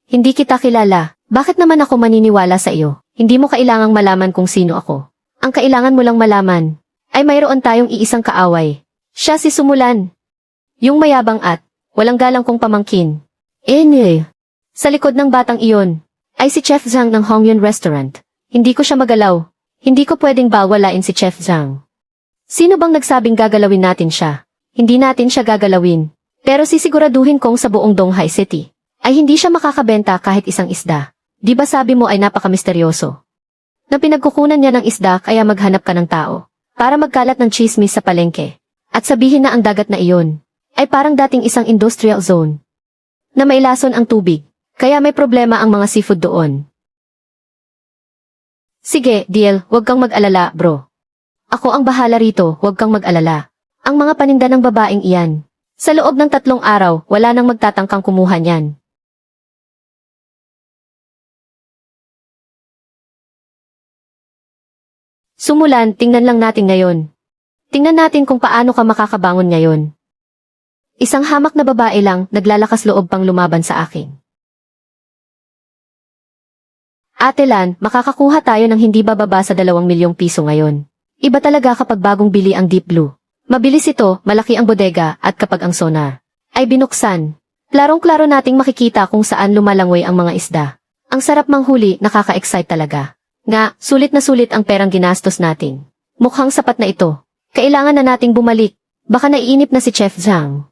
Hindi kita kilala. Bakit naman ako maniniwala sa iyo? Hindi mo kailangang malaman kung sino ako. Ang kailangan mo lang malaman ay mayroon tayong iisang kaaway. Siya si Sumulan. Yung mayabang at walang galang kong pamangkin. Sa likod ng batang iyon ay si Chef Zhang ng Hongyun Restaurant. Hindi ko siya magalaw. Hindi ko pwedeng bawalain si Chef Zhang. Sino bang nagsabing gagalawin natin siya? Hindi natin siya gagalawin. Pero sisiguraduhin kong sa buong Donghai City ay hindi siya makakabenta kahit isang isda. Di ba sabi mo ay napakamisteryoso? Na pinagkukunan niya ng isda, kaya maghanap ka ng tao para magkalat ng chismis sa palengke. At sabihin na ang dagat na iyon ay parang dating isang industrial zone na may lason ang tubig, kaya may problema ang mga seafood doon. Sige, deal, huwag kang mag-alala, bro. Ako ang bahala rito, huwag kang mag-alala. Ang mga paninda ng babaeng iyan, Sa loob ng 3 araw, wala nang magtatangkang kumuha niyan. Sumulan, tingnan lang natin ngayon. Tingnan natin kung paano ka makakabangon ngayon. Isang hamak na babae lang, naglalakas loob pang lumaban sa akin. Ate Lan, makakakuha tayo ng hindi bababa sa 2 milyong piso ngayon. Iba talaga kapag bagong bili ang Deep Blue. Mabilis ito, malaki ang bodega, at kapag ang sonar ay binuksan, klarong-klaro nating makikita kung saan lumalangoy ang mga isda. Ang sarap manghuli, nakaka-excite talaga. Nga, sulit na sulit ang perang ginastos natin. Mukhang sapat na ito. Kailangan na nating bumalik. Baka naiinip na si Chef Zhang.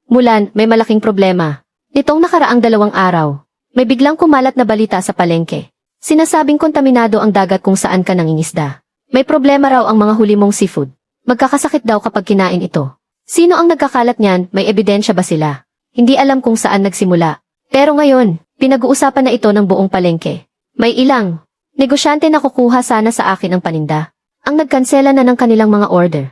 Mulan, may malaking problema. Nitong nakaraang 2 araw, may biglang kumalat na balita sa palengke. Sinasabing kontaminado ang dagat kung saan ka nangingisda. May problema raw ang mga huli mong seafood. Magkakasakit daw kapag kinain ito. Sino ang nagkakalat niyan? May ebidensya ba sila? Hindi alam kung saan nagsimula. Pero ngayon, pinag-uusapan na ito ng buong palengke. May ilang negosyante na kukuha sana sa akin ang paninda. Ang nagkansela na ng kanilang mga order.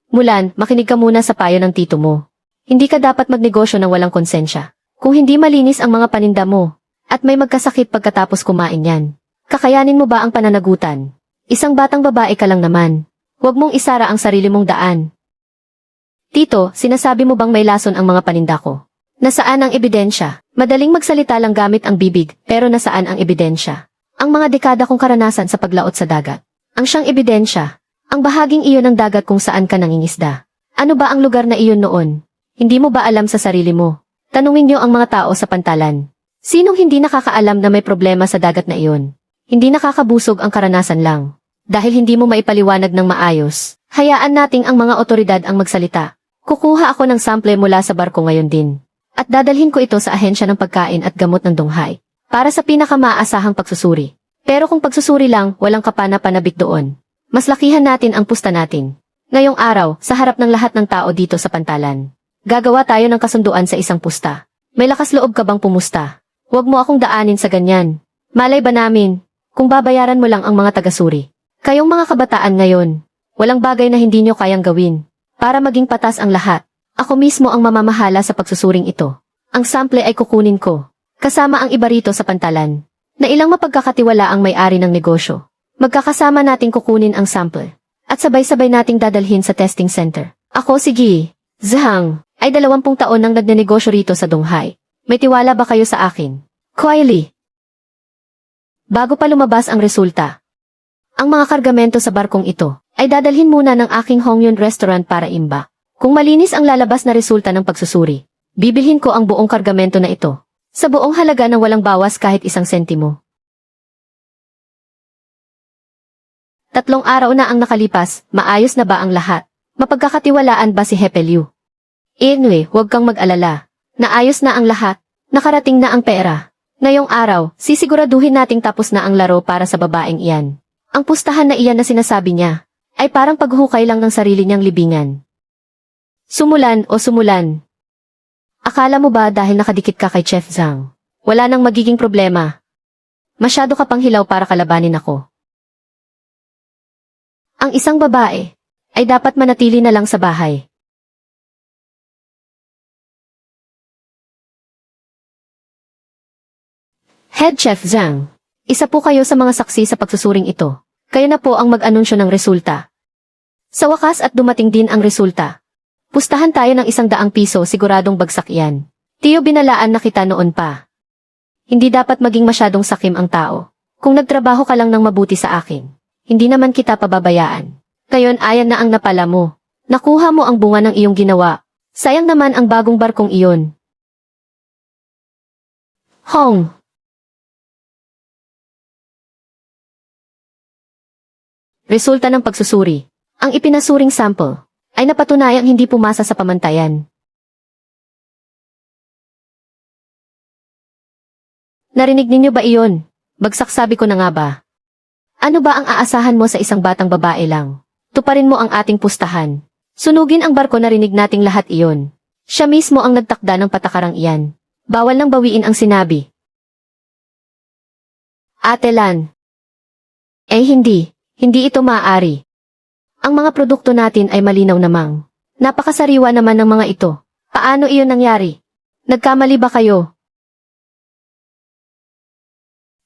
Mulan, makinig ka muna sa payo ng tito mo. Hindi ka dapat magnegosyo ng walang konsensya. Kung hindi malinis ang mga paninda mo, at may magkasakit pagkatapos kumain yan, kakayanin mo ba ang pananagutan? Isang batang babae ka lang naman. Huwag mong isara ang sarili mong daan. Tito, sinasabi mo bang may lason ang mga paninda ko? Nasaan ang ebidensya? Madaling magsalita lang gamit ang bibig, pero nasaan ang ebidensya? Ang mga dekada kong karanasan sa paglaot sa dagat. Ang siyang ebidensya. Ang bahaging iyon ng dagat kung saan ka nangingisda. Ano ba ang lugar na iyon noon? Hindi mo ba alam sa sarili mo? Tanungin niyo ang mga tao sa pantalan. Sinong hindi nakakaalam na may problema sa dagat na iyon? Hindi nakakabusog ang karanasan lang. Dahil hindi mo maipaliwanag ng maayos, hayaan nating ang mga otoridad ang magsalita. Kukuha ako ng sample mula sa barko ngayon din. At dadalhin ko ito sa ahensya ng pagkain at gamot ng Donghae. Para sa pinakamaasahang pagsusuri. Pero kung pagsusuri lang, walang kapana-panabik doon. Mas lakihan natin ang pusta natin. Ngayong araw, sa harap ng lahat ng tao dito sa pantalan. Gagawa tayo ng kasunduan sa isang pusta. May lakas loob ka bang pumusta? Huwag mo akong daanin sa ganyan. Malay ba namin, kung babayaran mo lang ang mga tagasuri. Kayong mga kabataan ngayon, walang bagay na hindi nyo kayang gawin. Para maging patas ang lahat, ako mismo ang mamamahala sa pagsusuring ito. Ang sample ay kukunin ko, kasama ang iba rito sa pantalan, na ilang mapagkakatiwala ang may-ari ng negosyo. Magkakasama nating kukunin ang sample, at sabay-sabay nating dadalhin sa testing center. Ako si Gi Zhang, ay 20 taon nang nagnenegosyo rito sa Donghae. May tiwala ba kayo sa akin? Quietly. Bago pa lumabas ang resulta, ang mga kargamento sa barkong ito ay dadalhin muna ng aking Hongyun restaurant para imba. Kung malinis ang lalabas na resulta ng pagsusuri, bibilhin ko ang buong kargamento na ito. Sa buong halaga ng walang bawas kahit 1 sentimo. 3 araw na ang nakalipas, maayos na ba ang lahat? Mapagkakatiwalaan ba si Hepe Liu? Anyway, huwag kang mag-alala. Naayos na ang lahat. Nakarating na ang pera. Ngayong araw, sisiguraduhin nating tapos na ang laro para sa babaeng iyan. Ang pustahan na iyan na sinasabi niya, ay parang paghukay lang ng sarili niyang libingan. Sumulan o sumulan. Akala mo ba dahil nakadikit ka kay Chef Zhang, wala nang magiging problema? Masyado ka pang hilaw para kalabanin ako. Ang isang babae, ay dapat manatili na lang sa bahay. Head Chef Zhang, isa po kayo sa mga saksi sa pagsusuring ito. Kayo na po ang mag-anunsyo ng resulta. Sa wakas at dumating din ang resulta. Pustahan tayo ng 100 piso, siguradong bagsak yan. Tiyo, binalaan na kita noon pa. Hindi dapat maging masyadong sakim ang tao. Kung nagtrabaho ka lang ng mabuti sa akin, hindi naman kita pababayaan. Ngayon ayan na ang napala mo. Nakuha mo ang bunga ng iyong ginawa. Sayang naman ang bagong barkong iyon. Hong! Resulta ng pagsusuri. Ang ipinasuring sample ay napatunayang hindi pumasa sa pamantayan. Narinig ninyo ba iyon? Bagsak, sabi ko na nga ba? Ano ba ang aasahan mo sa isang batang babae lang? Tuparin mo ang ating pustahan. Sunugin ang barko, narinig nating lahat iyon. Siya mismo ang nagtakda ng patakarang iyan. Bawal nang bawiin ang sinabi. Ate Lan. Hindi. Hindi ito maaari. Ang mga produkto natin ay malinaw namang. Napakasariwa naman ng mga ito. Paano iyon nangyari? Nagkamali ba kayo?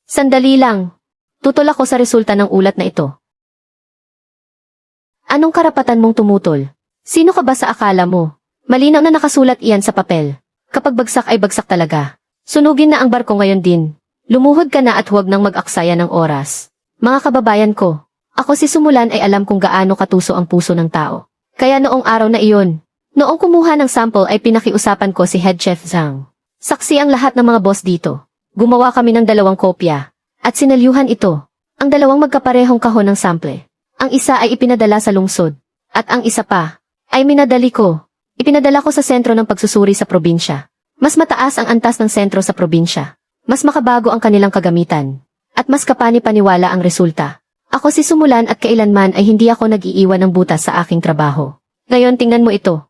Sandali lang. Tutol ako sa resulta ng ulat na ito. Anong karapatan mong tumutol? Sino ka ba sa akala mo? Malinaw na nakasulat iyan sa papel. Kapag bagsak ay bagsak talaga. Sunugin na ang barko ngayon din. Lumuhod ka na at huwag nang mag-aksaya ng oras. Mga kababayan ko, ako si Sumulan ay alam kung gaano katuso ang puso ng tao. Kaya noong araw na iyon, noong kumuha ng sample ay pinakiusapan ko si Head Chef Zhang. Saksi ang lahat ng mga boss dito. Gumawa kami ng 2 kopya. At sinalyuhan ito. Ang 2 magkaparehong kahon ng sample. Ang isa ay ipinadala sa lungsod. At ang isa pa, ay minadali ko. Ipinadala ko sa sentro ng pagsusuri sa probinsya. Mas mataas ang antas ng sentro sa probinsya. Mas makabago ang kanilang kagamitan. At mas kapani-paniwala ang resulta. Ako si Sumulan at kailanman ay hindi ako nag-iiwan ng butas sa aking trabaho. Ngayon tingnan mo ito.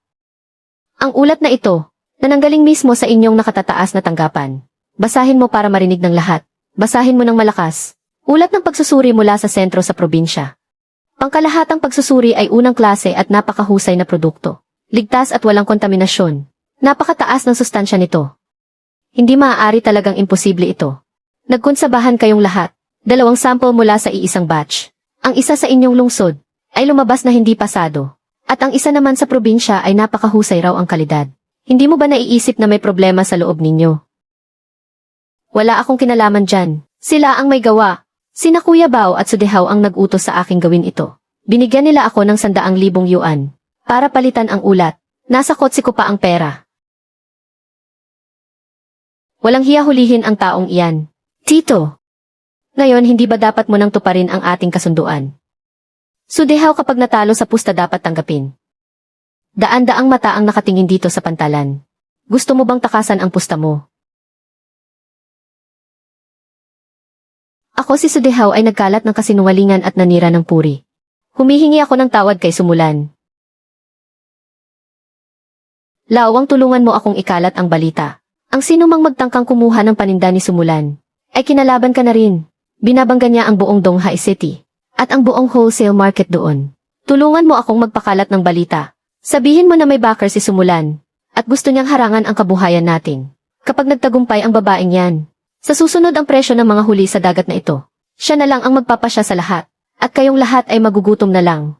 Ang ulat na ito, na nanggaling mismo sa inyong nakatataas na tanggapan. Basahin mo para marinig ng lahat. Basahin mo ng malakas. Ulat ng pagsusuri mula sa sentro sa probinsya. Pangkalahatang pagsusuri ay unang klase at napakahusay na produkto. Ligtas at walang kontaminasyon. Napakataas ng sustansya nito. Hindi maaari talagang imposible ito. Nagkonsabahan kayong lahat. 2 sample mula sa iisang batch. Ang isa sa inyong lungsod ay lumabas na hindi pasado. At ang isa naman sa probinsya ay napakahusay raw ang kalidad. Hindi mo ba naiisip na may problema sa loob ninyo? Wala akong kinalaman dyan. Sila ang may gawa. Sina Kuya Bao at Sudehaw ang nag-utos sa aking gawin ito. Binigyan nila ako ng 100,000 yuan. Para palitan ang ulat. Nasa kotse ko pa ang pera. Walang hiya hulihin ang taong iyan. Tito. Ngayon hindi ba dapat mo nang tuparin ang ating kasunduan? Sudehaw kapag natalo sa pusta dapat tanggapin. Daan-daang mata ang nakatingin dito sa pantalan. Gusto mo bang takasan ang pusta mo? Ako si Sudehaw ay nagkalat ng kasinungalingan at nanira ng puri. Humihingi ako ng tawad kay Sumulan. Lawang tulungan mo akong ikalat ang balita. Ang sinumang magtangkang kumuha ng paninda ni Sumulan, ay kinalaban ka na rin. Binabangga niya ang buong Donghai City, at ang buong wholesale market doon. Tulungan mo akong magpakalat ng balita. Sabihin mo na may backer si Sumulan, at gusto niyang harangan ang kabuhayan natin. Kapag nagtagumpay ang babaeng yan, sa susunod ang presyo ng mga huli sa dagat na ito, siya na lang ang magpapasya sa lahat, at kayong lahat ay magugutom na lang.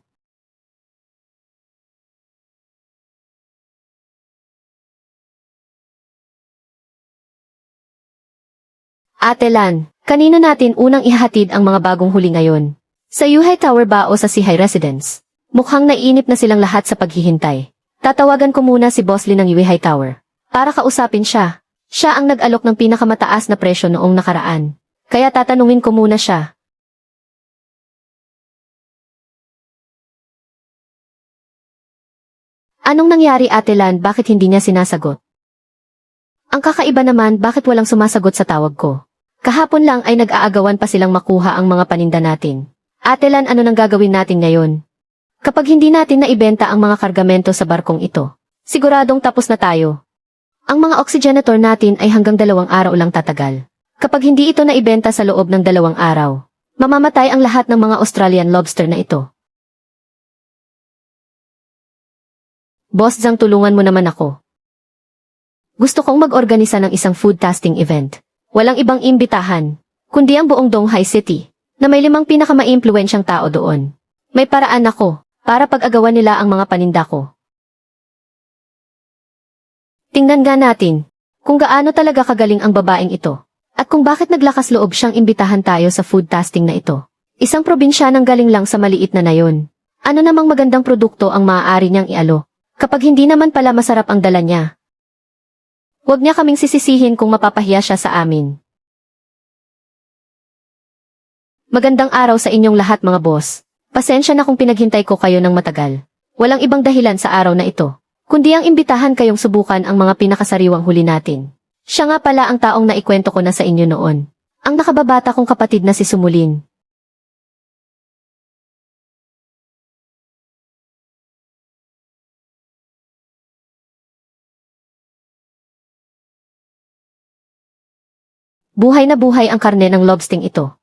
Ate Lan, kanino natin unang ihahatid ang mga bagong huli ngayon? Sa Yuhai Tower ba o sa Sihai Residence? Mukhang naiinip na silang lahat sa paghihintay. Tatawagan ko muna si Boss Lee ng Yuhai Tower. Para kausapin siya. Siya ang nag-alok ng pinakamataas na presyo noong nakaraan. Kaya tatanungin ko muna siya. Anong nangyari Ate Lan, bakit hindi niya sinasagot? Ang kakaiba naman, bakit walang sumasagot sa tawag ko? Kahapon lang ay nag-aagawan pa silang makuha ang mga paninda natin. Ate Lan, ano nang gagawin natin ngayon? Kapag hindi natin naibenta ang mga kargamento sa barkong ito, siguradong tapos na tayo. Ang mga oxygenator natin ay hanggang 2 araw lang tatagal. Kapag hindi ito naibenta sa loob ng 2 araw, mamamatay ang lahat ng mga Australian lobster na ito. Boss Zhang, tulungan mo naman ako. Gusto kong mag-organisa ng isang food tasting event. Walang ibang imbitahan, kundi ang buong Donghai City, na may 5 pinakamaimpluwensyang tao doon. May paraan ako, para pag-agawan nila ang mga paninda ko. Tingnan nga natin, kung gaano talaga kagaling ang babaeng ito, at kung bakit naglakas loob siyang imbitahan tayo sa food tasting na ito. Isang probinsya nang galing lang sa maliit na nayon. Ano namang magandang produkto ang maaari niyang ialo, kapag hindi naman pala masarap ang dala niya. Huwag niya kaming sisisihin kung mapapahiya siya sa amin. Magandang araw sa inyong lahat mga boss. Pasensya na kung pinaghintay ko kayo ng matagal. Walang ibang dahilan sa araw na ito, kundi ang imbitahan kayong subukan ang mga pinakasariwang huli natin. Siya nga pala ang taong naikwento ko na sa inyo noon. Ang nakababata kong kapatid na si Sumulin. Buhay na buhay ang karne ng lobsting ito.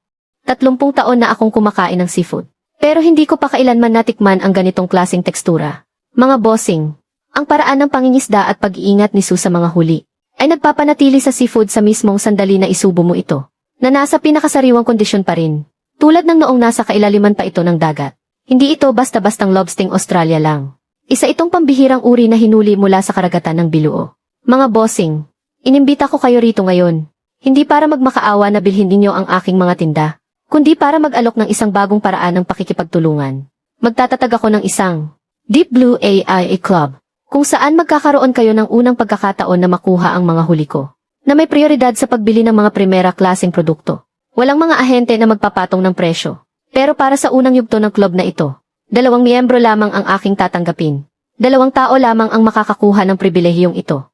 30 taon na akong kumakain ng seafood. Pero hindi ko pa kailanman natikman ang ganitong klaseng tekstura. Mga bossing, ang paraan ng pangingisda at pag-iingat ni Sue sa mga huli ay nagpapanatili sa seafood sa mismong sandali na isubo mo ito, na nasa pinakasariwang kondisyon pa rin. Tulad ng noong nasa kailaliman pa ito ng dagat. Hindi ito basta-bastang lobsting Australia lang. Isa itong pambihirang uri na hinuli mula sa karagatan ng Biluo. Mga bossing, inimbita ko kayo rito ngayon. Hindi para magmakaawa na bilhin ninyo ang aking mga tinda, kundi para mag-alok ng isang bagong paraan ng pakikipagtulungan. Magtatatag ako ng isang Deep Blue AI Club, kung saan magkakaroon kayo ng unang pagkakataon na makuha ang mga huli ko, na may prioridad sa pagbili ng mga primera klaseng produkto. Walang mga ahente na magpapatong ng presyo. Pero para sa unang yugto ng club na ito, 2 miyembro lamang ang aking tatanggapin. 2 tao lamang ang makakakuha ng pribilehiyong ito.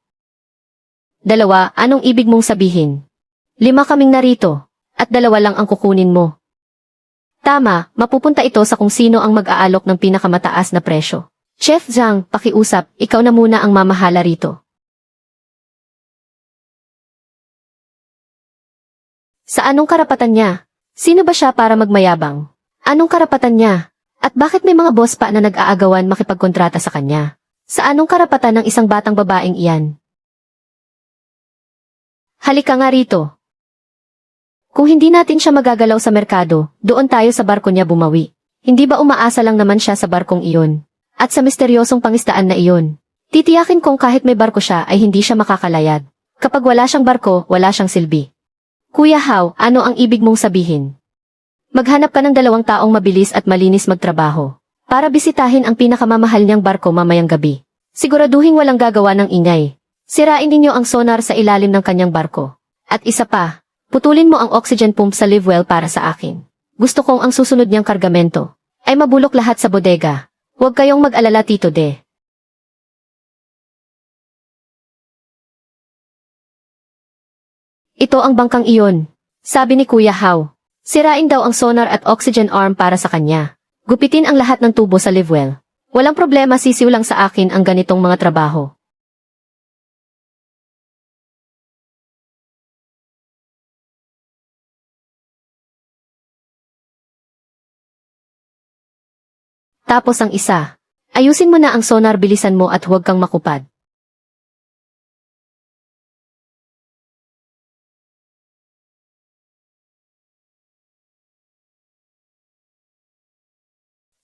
2, anong ibig mong sabihin? 5 kaming narito, at 2 lang ang kukunin mo. Tama, mapupunta ito sa kung sino ang mag-aalok ng pinakamataas na presyo. Chef Zhang, pakiusap, ikaw na muna ang mamahala rito. Sa anong karapatan niya? Sino ba siya para magmayabang? Anong karapatan niya? At bakit may mga boss pa na nag-aagawan makipagkontrata sa kanya? Sa anong karapatan ng isang batang babaeng iyan? Halika nga rito. Kung hindi natin siya magagalaw sa merkado, doon tayo sa barko niya bumawi. Hindi ba umaasa lang naman siya sa barkong iyon? At sa misteryosong pangistaan na iyon? Titiyakin kong kahit may barko siya ay hindi siya makakalayad. Kapag wala siyang barko, wala siyang silbi. Kuya Hao, ano ang ibig mong sabihin? Maghanap ka ng 2 taong mabilis at malinis magtrabaho para bisitahin ang pinakamamahal niyang barko mamayang gabi. Siguraduhin walang gagawa ng ingay. Sirain ninyo ang sonar sa ilalim ng kanyang barko. At isa pa, putulin mo ang oxygen pump sa live well para sa akin. Gusto kong ang susunod niyang kargamento ay mabulok lahat sa bodega. Huwag kayong mag-alala, Tito De. Ito ang bangkang iyon, sabi ni Kuya Hao. Sirain daw ang sonar at oxygen arm para sa kanya. Gupitin ang lahat ng tubo sa live well. Walang problema, sisiw lang sa akin ang ganitong mga trabaho. Tapos ang isa. Ayusin mo na ang sonar, bilisan mo at huwag kang makupad.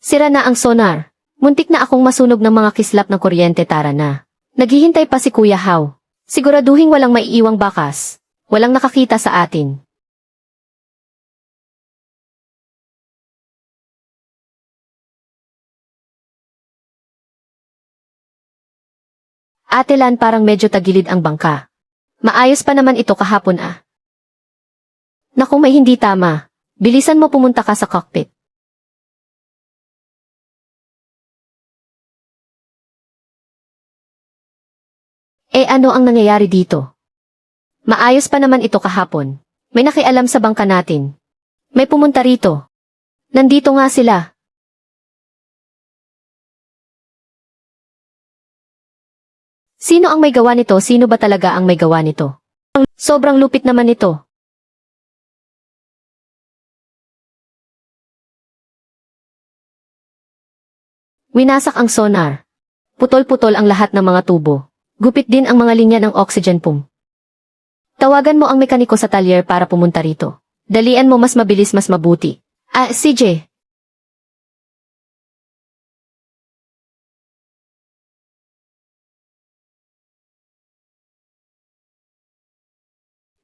Sira na ang sonar. Muntik na akong masunog ng mga kislap ng kuryente, tara na. Naghihintay pa si Kuya Hao. Siguraduhin walang maiiwang bakas. Walang nakakita sa atin. Atelan, parang medyo tagilid ang bangka. Maayos pa naman ito kahapon ah. Naku, may hindi tama. Bilisan mo, pumunta ka sa cockpit. Ano ang nangyayari dito? Maayos pa naman ito kahapon. May nakialam sa bangka natin. May pumunta rito. Nandito nga sila. Sino ang may gawa nito? Sino ba talaga ang may gawa nito? Sobrang lupit naman nito. Winasak ang sonar. Putol-putol ang lahat ng mga tubo. Gupit din ang mga linya ng oxygen pump. Tawagan mo ang mekaniko sa talyer para pumunta rito. Dalian mo, mas mabilis, mas mabuti. CJ.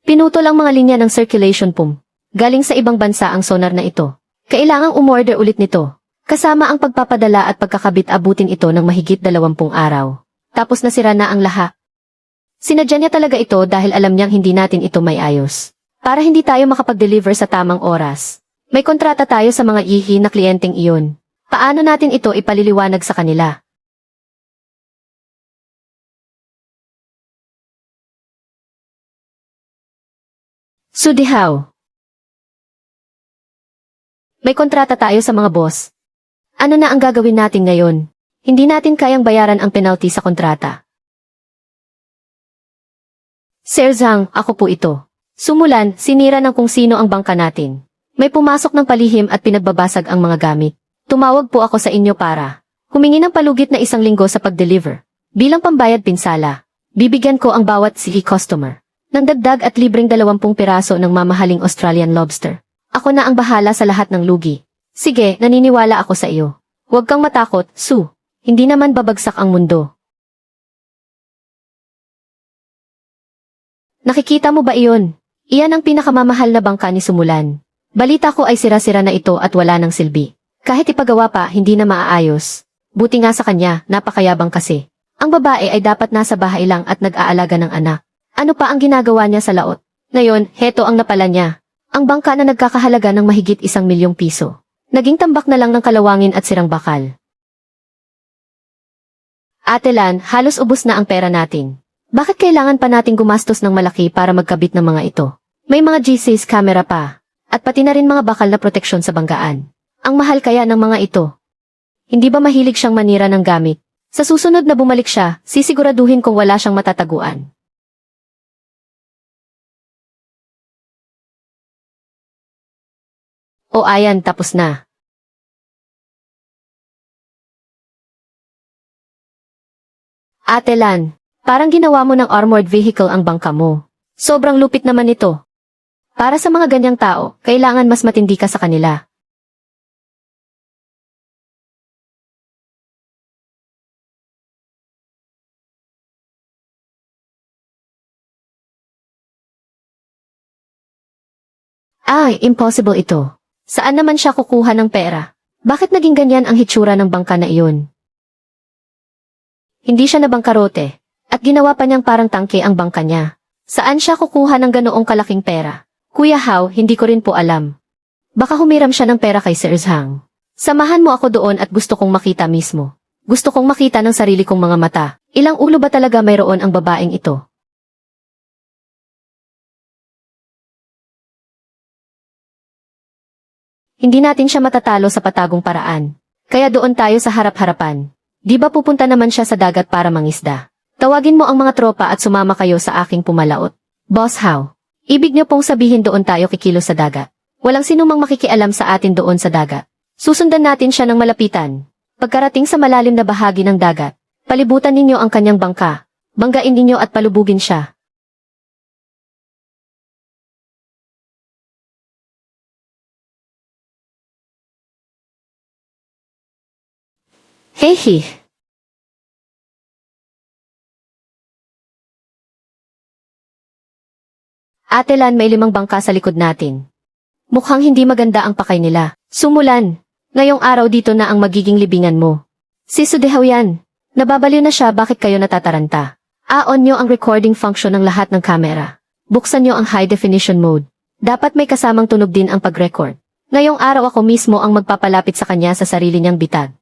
Pinutol ang mga linya ng circulation pump. Galing sa ibang bansa ang sonar na ito. Kailangang umorder ulit nito. Kasama ang pagpapadala at pagkakabit, abutin ito ng mahigit 20 araw. Tapos nasira na ang lahat. Sinadya niya talaga ito dahil alam niyang hindi natin ito may ayos. Para hindi tayo makapag-deliver sa tamang oras. May kontrata tayo sa mga ihi na kliyenteng iyon. Paano natin ito ipaliliwanag sa kanila? Sudihaw. May kontrata tayo sa mga boss. Ano na ang gagawin natin ngayon? Hindi natin kayang bayaran ang penalty sa kontrata. Sir Zhang, ako po ito. Sumulan, sinira ng kung sino ang bangka natin. May pumasok ng palihim at pinagbabasag ang mga gamit. Tumawag po ako sa inyo para humingi ng palugit na 1 linggo sa pag-deliver. Bilang pambayad pinsala, bibigyan ko ang bawat city customer ng dagdag at libreng 20 piraso ng mamahaling Australian lobster. Ako na ang bahala sa lahat ng lugi. Sige, naniniwala ako sa iyo. Huwag kang matakot, Sue. Hindi naman babagsak ang mundo. Nakikita mo ba iyon? Iyan ang pinakamamahal na bangka ni Sumulan. Balita ko ay sira-sira na ito at wala ng silbi. Kahit ipagawa pa, hindi na maaayos. Buti nga sa kanya, napakayabang kasi. Ang babae ay dapat nasa bahay lang at nag-aalaga ng anak. Ano pa ang ginagawa niya sa laot? Ngayon, heto ang napala niya. Ang bangka na nagkakahalaga ng mahigit 1 milyong piso. Naging tambak na lang ng kalawangin at sirang bakal. Ate Lan, halos ubos na ang pera natin. Bakit kailangan pa nating gumastos ng malaki para magkabit ng mga ito? May mga G6 camera pa. At pati na rin mga bakal na proteksyon sa banggaan. Ang mahal kaya ng mga ito. Hindi ba mahilig siyang manira ng gamit? Sa susunod na bumalik siya, sisiguraduhin kong wala siyang matataguan. O ayan, tapos na. Ate Lan, parang ginawa mo ng armored vehicle ang bangka mo. Sobrang lupit naman ito. Para sa mga ganyang tao, kailangan mas matindi ka sa kanila. Ay, impossible ito. Saan naman siya kukuha ng pera? Bakit naging ganyan ang hitsura ng bangka na iyon? Hindi siya nabangkarote, at ginawa pa niyang parang tangke ang bangka niya. Saan siya kukuha ng ganoong kalaking pera? Kuya Hao, hindi ko rin po alam. Baka humiram siya ng pera kay Sir Zhang. Samahan mo ako doon at gusto kong makita mismo. Gusto kong makita ng sarili kong mga mata. Ilang ulo ba talaga mayroon ang babaeng ito? Hindi natin siya matatalo sa patagong paraan. Kaya doon tayo sa harap-harapan. Di ba pupunta naman siya sa dagat para mangisda? Tawagin mo ang mga tropa at sumama kayo sa aking pumalaot. Boss Hao, ibig niyo pong sabihin doon tayo kikilos sa dagat. Walang sinumang makikialam sa atin doon sa dagat. Susundan natin siya ng malapitan. Pagkarating sa malalim na bahagi ng dagat, palibutan ninyo ang kanyang bangka. Banggain ninyo at palubugin siya. Hehe. Ate Lan, may 5 bangka sa likod natin. Mukhang hindi maganda ang pakay nila. Sumulan. Ngayong araw dito na ang magiging libingan mo. Si Sudehaw yan. Nababaliw na siya, bakit kayo natataranta? On nyo ang recording function ng lahat ng kamera. Buksan nyo ang high definition mode. Dapat may kasamang tunog din ang pag-record. Ngayong araw ako mismo ang magpapalapit sa kanya sa sarili niyang bitag.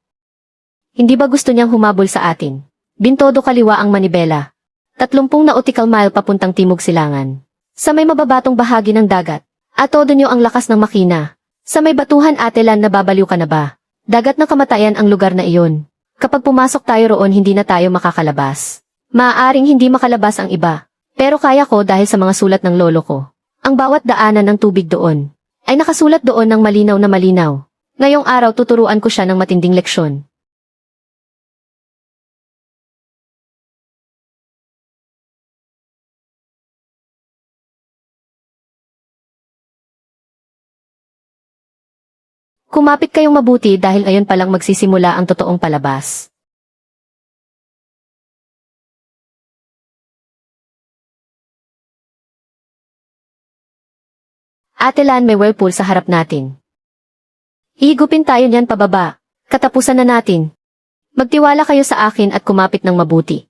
Hindi ba gusto niyang humabol sa atin? Bintodo kaliwa ang manibela. 30 nautical mile papuntang timog silangan. Sa may mababatong bahagi ng dagat. At todo niyo ang lakas ng makina. Sa may batuhan, Ate Lan, nababaliw ka na ba? Dagat ng kamatayan ang lugar na iyon. Kapag pumasok tayo roon, hindi na tayo makakalabas. Maaaring hindi makalabas ang iba. Pero kaya ko dahil sa mga sulat ng lolo ko. Ang bawat daanan ng tubig doon ay nakasulat doon ng malinaw na malinaw. Ngayong araw tuturuan ko siya ng matinding leksyon. Kumapit kayong mabuti dahil ngayon palang magsisimula ang totoong palabas. Ate Lan, may whirlpool sa harap natin. Ihigupin tayo niyan pababa. Katapusan na natin. Magtiwala kayo sa akin at kumapit ng mabuti.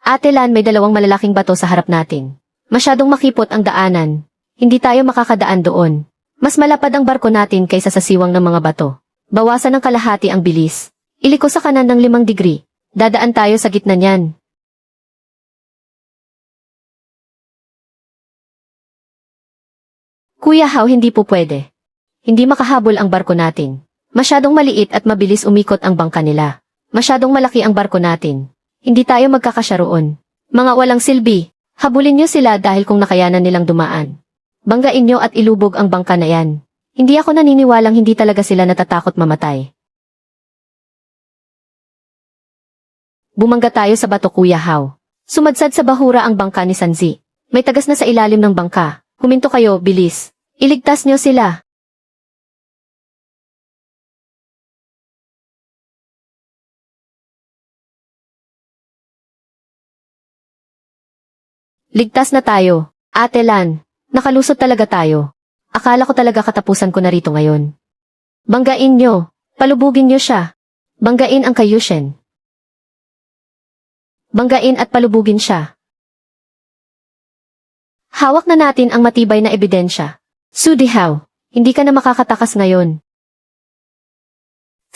Ate Lan, may 2 malalaking bato sa harap natin. Masyadong makipot ang daanan. Hindi tayo makakadaan doon. Mas malapad ang barko natin kaysa sa siwang ng mga bato. Bawasan ng kalahati ang bilis. Iliko sa kanan ng 5 degree. Dadaan tayo sa gitna niyan. Kuya Hao, hindi po pwede. Hindi makahabol ang barko natin. Masyadong maliit at mabilis umikot ang bangka nila. Masyadong malaki ang barko natin. Hindi tayo magkakasya roon. Mga walang silbi, habulin niyo sila dahil kung nakayanan nilang dumaan. Banggain niyo at ilubog ang bangka na yan. Hindi ako naniniwalang hindi talaga sila natatakot mamatay. Bumangga tayo sa bato, Kuya Hao. Sumadsad sa bahura ang bangka ni Sanzi. May tagas na sa ilalim ng bangka. Huminto kayo, bilis. Iligtas niyo sila. Ligtas na tayo. Ate Lan, nakalusot talaga tayo. Akala ko talaga katapusan ko na rito ngayon. Banggain niyo. Palubugin niyo siya. Banggain ang Kayushen. Banggain at palubugin siya. Hawak na natin ang matibay na ebidensya. Su Dihao, hindi ka na makakatakas ngayon.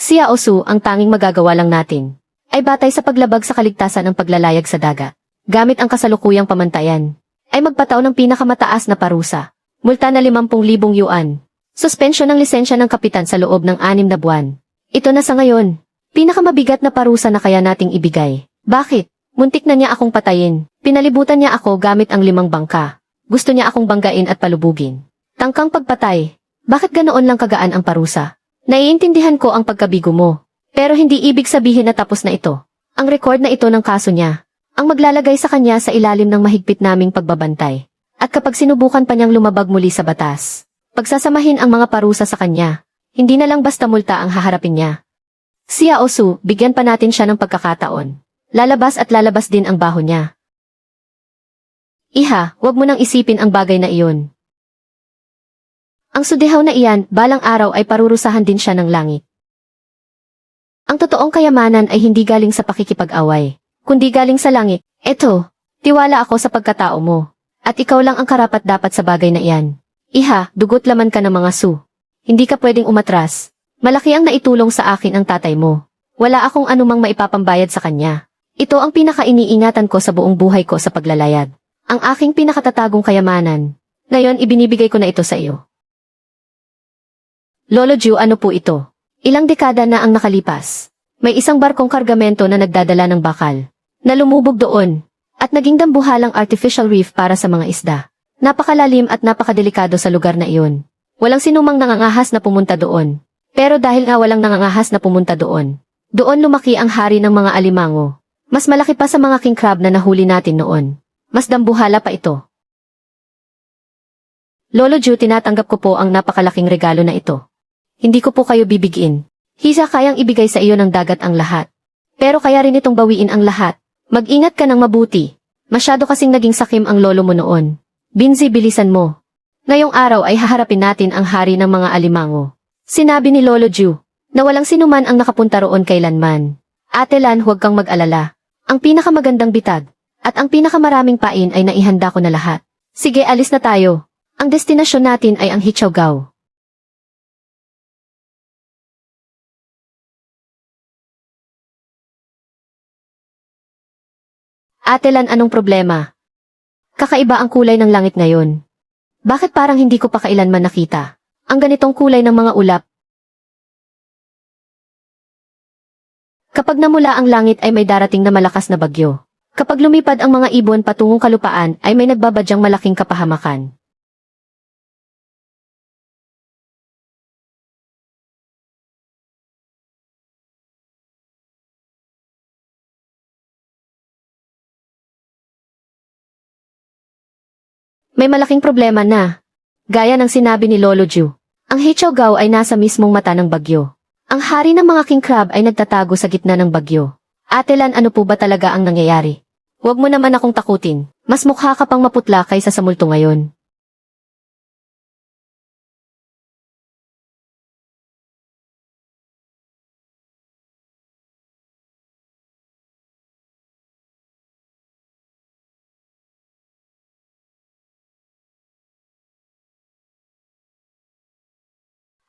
Si Aosu, ang tanging magagawa lang natin ay batay sa paglabag sa kaligtasan ng paglalayag sa dagat. Gamit ang kasalukuyang pamantayan, ay magpataw ng pinakamataas na parusa. Multa na 50,000 yuan. Suspensyon ng lisensya ng kapitan sa loob ng 6 na buwan. Ito na sa ngayon. Pinakamabigat na parusa na kaya nating ibigay. Bakit? Muntik na niya akong patayin. Pinalibutan niya ako gamit ang 5 bangka. Gusto niya akong banggain at palubugin. Tangkang pagpatay. Bakit ganoon lang kagaan ang parusa? Naiintindihan ko ang pagkabigo mo. Pero hindi ibig sabihin na tapos na ito. Ang record na ito ng kaso niya ang maglalagay sa kanya sa ilalim ng mahigpit naming pagbabantay. At kapag sinubukan pa niyang lumabag muli sa batas, pagsasamahin ang mga parusa sa kanya, hindi na lang basta multa ang haharapin niya. Si Aosu, bigyan pa natin siya ng pagkakataon. Lalabas at lalabas din ang baho niya. Iha, huwag mo nang isipin ang bagay na iyon. Ang sudihaw na iyan, balang araw ay parurusahan din siya ng langit. Ang totoong kayamanan ay hindi galing sa pakikipag-away, kundi galing sa langit. Eto, tiwala ako sa pagkatao mo. At ikaw lang ang karapat-dapat sa bagay na iyan. Iha, dugot laman ka ng mga su. Hindi ka pwedeng umatras. Malaki ang naitulong sa akin ang tatay mo. Wala akong anumang maipapambayad sa kanya. Ito ang pinaka-iniingatan ko sa buong buhay ko sa paglalayag. Ang aking pinakatatagong kayamanan. Ngayon ibinibigay ko na ito sa iyo. Lolo Ju, ano po ito? Ilang dekada na ang nakalipas. May isang barkong kargamento na nagdadala ng bakal na lumubog doon, at naging dambuhalang artificial reef para sa mga isda. Napakalalim at napakadelikado sa lugar na iyon. Walang sinumang nangangahas na pumunta doon. Pero dahil nga walang nangangahas na pumunta doon, doon lumaki ang hari ng mga alimango. Mas malaki pa sa mga king crab na nahuli natin noon. Mas dambuhala pa ito. Lolo Ju, tinatanggap ko po ang napakalaking regalo na ito. Hindi ko po kayo bibigin. Hisa, kayang ibigay sa iyo ng dagat ang lahat. Pero kaya rin itong bawiin ang lahat. Mag-ingat ka ng mabuti. Masyado kasing naging sakim ang lolo mo noon. Binzi, bilisan mo. Ngayong araw ay haharapin natin ang hari ng mga alimango. Sinabi ni Lolo Ju, na walang sinuman ang nakapunta roon kailanman. Ate Lan, huwag kang mag-alala. Ang pinakamagandang bitag, at ang pinakamaraming pain ay naihanda ko na lahat. Sige, alis na tayo. Ang destinasyon natin ay ang Hichaogao. Ate Lan, anong problema? Kakaiba ang kulay ng langit ngayon. Bakit parang hindi ko pa kailanman nakita ang ganitong kulay ng mga ulap? Kapag namula ang langit ay may darating na malakas na bagyo. Kapag lumipad ang mga ibon patungong kalupaan ay may nagbabadyang malaking kapahamakan. May malaking problema na. Gaya ng sinabi ni Lolo Ju, ang Hichaogao ay nasa mismong mata ng bagyo. Ang hari ng mga king crab ay nagtatago sa gitna ng bagyo. Ate Lan, ano po ba talaga ang nangyayari? Huwag mo naman akong takutin. Mas mukha ka pang maputla kaysa sa multo ngayon.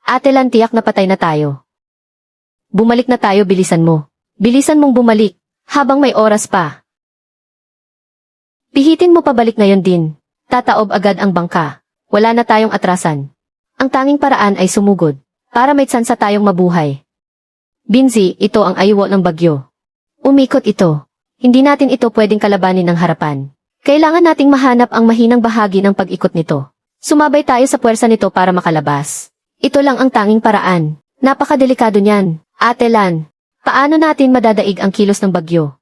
Ate Lan, tiyak na patay na tayo. Bumalik na tayo, bilisan mo. Bilisan mong bumalik, habang may oras pa. Pihitin mo pabalik ngayon din. Tataob agad ang bangka. Wala na tayong atrasan. Ang tanging paraan ay sumugod, para may tsansa tayong mabuhay. Binzi, ito ang aywo ng bagyo. Umikot ito. Hindi natin ito pwedeng kalabanin ng harapan. Kailangan nating mahanap ang mahinang bahagi ng pag-ikot nito. Sumabay tayo sa puwersa nito para makalabas. Ito lang ang tanging paraan. Napakadelikado niyan. Ate Lan, paano natin madadaig ang kilos ng bagyo?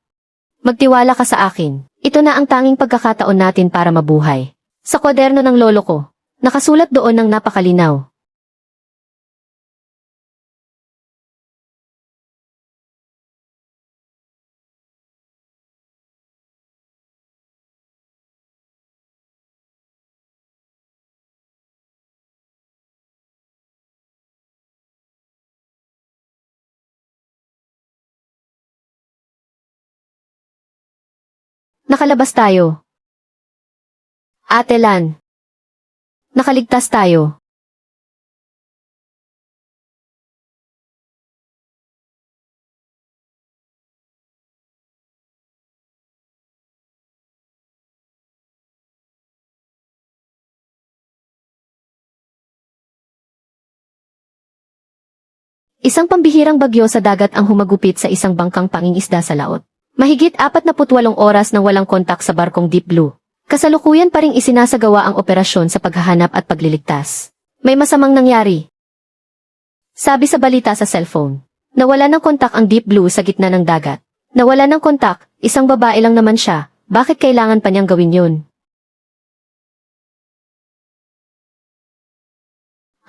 Magtiwala ka sa akin. Ito na ang tanging pagkakataon natin para mabuhay. Sa kwaderno ng lolo ko, nakasulat doon ng napakalinaw. Nakalabas tayo. Ate Lan. Nakaligtas tayo. Isang pambihirang bagyo sa dagat ang humagupit sa isang bangkang pangingisda sa laot. Mahigit 48 oras nang walang kontak sa barkong Deep Blue. Kasalukuyan pa ring isinasagawa ang operasyon sa paghahanap at pagliligtas. May masamang nangyari. Sabi sa balita sa cellphone. Nawala ng kontak ang Deep Blue sa gitna ng dagat. Nawala ng kontak, isang babae lang naman siya. Bakit kailangan pa niyang gawin yun?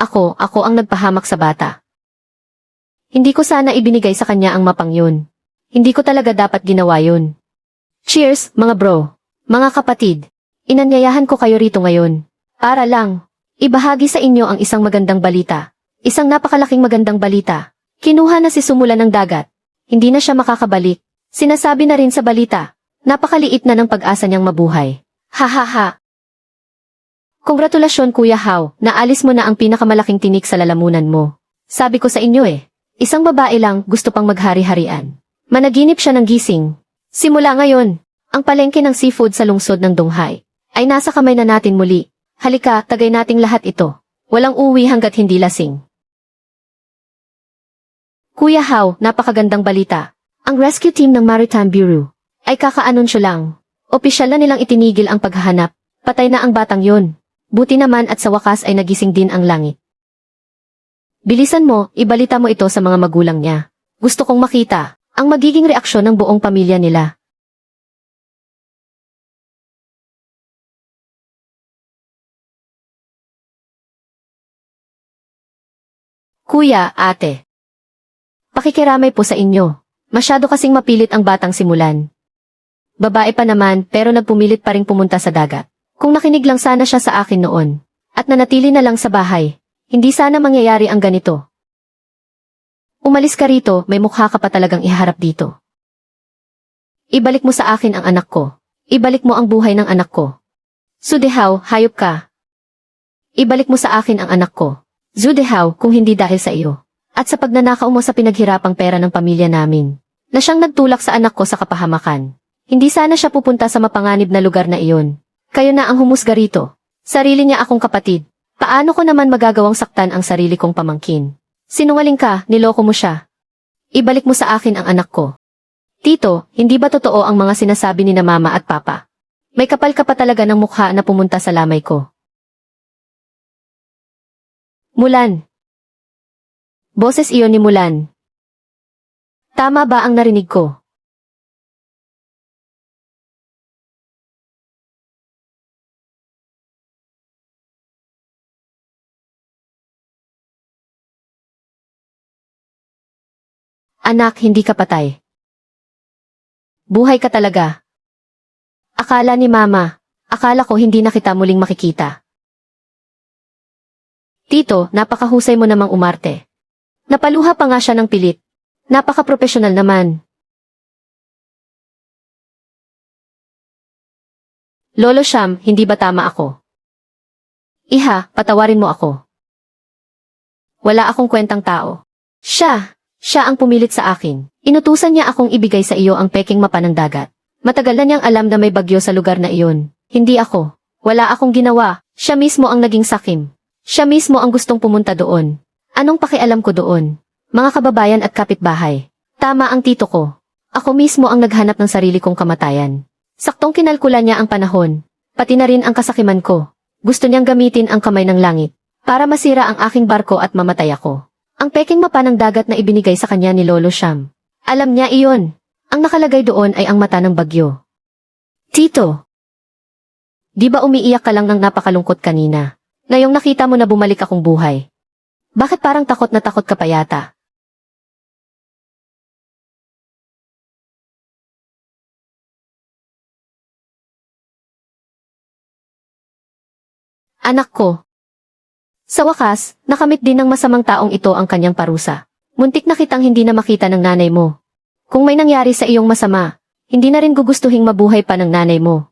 Ako ang nagpahamak sa bata. Hindi ko sana ibinigay sa kanya ang mapang yun. Hindi ko talaga dapat ginawa yun. Cheers, mga bro. Mga kapatid. Inanyayahan ko kayo rito ngayon. Para lang. Ibahagi sa inyo ang isang magandang balita. Isang napakalaking magandang balita. Kinuha na si Sumula ng dagat. Hindi na siya makakabalik. Sinasabi na rin sa balita. Napakaliit na ng pag-asa niyang mabuhay. Ha ha ha. Kongratulasyon Kuya Hao, naalis mo na ang pinakamalaking tinik sa lalamunan mo. Sabi ko sa inyo eh. Isang babae lang gusto pang maghari-harian. Managinip siya ng gising. Simula ngayon, ang palengke ng seafood sa lungsod ng Donghae ay nasa kamay na natin muli. Halika, tagay nating lahat ito. Walang uwi hanggat hindi lasing. Kuya Hao, napakagandang balita. Ang rescue team ng Maritime Bureau ay kakaanunsyo lang. Opisyal na nilang itinigil ang paghahanap. Patay na ang batang yun. Buti naman at sa wakas ay nagising din ang langit. Bilisan mo, ibalita mo ito sa mga magulang niya. Gusto kong makita ang magiging reaksyon ng buong pamilya nila. Kuya, ate. Pakikiramay po sa inyo. Masyado kasing mapilit ang batang simulan. Babae pa naman pero nagpumilit pa ring pumunta sa dagat. Kung nakinig lang sana siya sa akin noon, at nanatili na lang sa bahay, hindi sana mangyayari ang ganito. Umalis ka rito, may mukha ka pa talagang iharap dito. Ibalik mo sa akin ang anak ko. Ibalik mo ang buhay ng anak ko. Zudehao, hayop ka. Ibalik mo sa akin ang anak ko. Zudehao, kung hindi dahil sa iyo. At sa pagnanakaw mo sa pinaghirapang pera ng pamilya namin, na siyang nagtulak sa anak ko sa kapahamakan. Hindi sana siya pupunta sa mapanganib na lugar na iyon. Kayo na ang humusga rito. Sarili niya akong kapatid. Paano ko naman magagawang saktan ang sarili kong pamangkin? Sinungaling ka, niloko mo siya. Ibalik mo sa akin ang anak ko. Tito, hindi ba totoo ang mga sinasabi ni na mama at papa? May kapal ka pa talaga ng mukha na pumunta sa lamay ko. Mulan. Boses iyon ni Mulan. Tama ba ang narinig ko? Anak, hindi ka patay. Buhay ka talaga. Akala ni mama, akala ko hindi na kita muling makikita. Tito, napakahusay mo namang umarte. Napaluha pa nga siya ng pilit. Napaka-professional naman. Lolo Syam, hindi ba tama ako? Iha, patawarin mo ako. Wala akong kwentang tao. Siya ang pumilit sa akin. Inutusan niya akong ibigay sa iyo ang peking mapa ng dagat. Matagal na niyang alam na may bagyo sa lugar na iyon. Hindi ako. Wala akong ginawa. Siya mismo ang naging sakim. Siya mismo ang gustong pumunta doon. Anong pakialam ko doon? Mga kababayan at kapitbahay. Tama ang tito ko. Ako mismo ang naghanap ng sarili kong kamatayan. Saktong kinalkula niya ang panahon, pati na rin ang kasakiman ko. Gusto niyang gamitin ang kamay ng langit para masira ang aking barko at mamatay ako. Ang peking mapa ng dagat na ibinigay sa kanya ni Lolo Siyam. Alam niya iyon. Ang nakalagay doon ay ang mata ng bagyo. Tito, di ba umiiyak ka lang ng napakalungkot kanina? Ngayong nakita mo na bumalik akong buhay. Bakit parang takot na takot ka pa yata? Anak ko. Sa wakas, nakamit din ng masamang taong ito ang kanyang parusa. Muntik na kitang hindi na makita ng nanay mo. Kung may nangyari sa iyong masama, hindi na rin gugustuhing mabuhay pa ng nanay mo.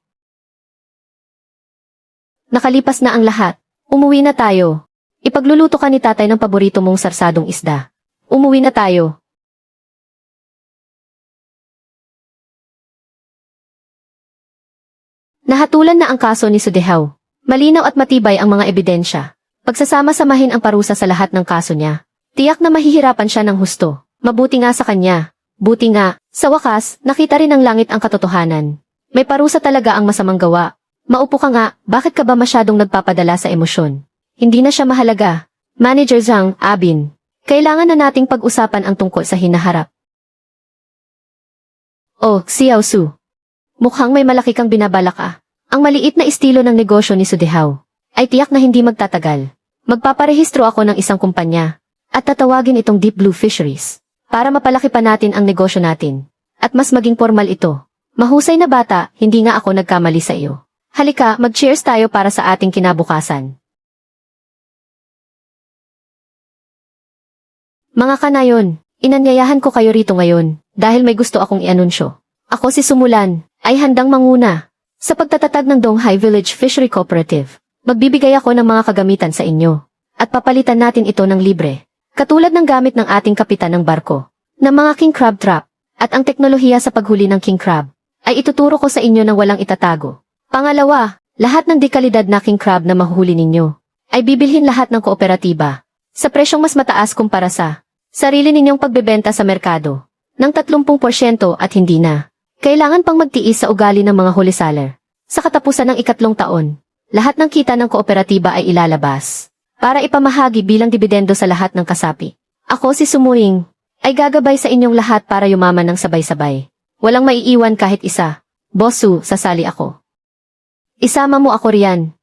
Nakalipas na ang lahat. Umuwi na tayo. Ipagluluto ka ni tatay ng paborito mong sarsadong isda. Umuwi na tayo. Nahatulan na ang kaso ni Sudehaw. Malinaw at matibay ang mga ebidensya. Pagsasama-samahin ang parusa sa lahat ng kaso niya. Tiyak na mahihirapan siya ng husto. Mabuti nga sa kanya. Buti nga, sa wakas, nakita rin ng langit ang katotohanan. May parusa talaga ang masamang gawa. Maupo ka nga, bakit ka ba masyadong nagpapadala sa emosyon? Hindi na siya mahalaga. Manager Zhang, Abin. Kailangan na nating pag-usapan ang tungkol sa hinaharap. Oh, Xiao Su. Mukhang may malaki kang binabalak ah. Ang maliit na estilo ng negosyo ni Sudehaw ay tiyak na hindi magtatagal. Magpaparehistro ako ng isang kumpanya at tatawagin itong Deep Blue Fisheries para mapalaki pa natin ang negosyo natin at mas maging formal ito. Mahusay na bata, hindi nga ako nagkamali sa iyo. Halika, mag-cheers tayo para sa ating kinabukasan. Mga kanayon, inanyayahan ko kayo rito ngayon dahil may gusto akong i-anunsyo. Ako si Sumulan, ay handang manguna sa pagtatatag ng Donghai Village Fishery Cooperative. Magbibigay ako ng mga kagamitan sa inyo at papalitan natin ito ng libre. Katulad ng gamit ng ating kapitan ng barko, ng mga king crab trap at ang teknolohiya sa paghuli ng king crab ay ituturo ko sa inyo ng walang itatago. Pangalawa, lahat ng dekalidad na king crab na mahuhuli ninyo ay bibilhin lahat ng kooperatiba sa presyong mas mataas kumpara sa sarili ninyong pagbebenta sa merkado ng 30% at hindi na kailangan pang magtiis sa ugali ng mga wholesaler. Sa katapusan ng 3 taon, lahat ng kita ng kooperatiba ay ilalabas para ipamahagi bilang dibidendo sa lahat ng kasapi. Ako si Sumuing ay gagabay sa inyong lahat para yumaman ng sabay-sabay. Walang maiiwan kahit isa. Bosu, sasali ako. Isama mo ako riyan.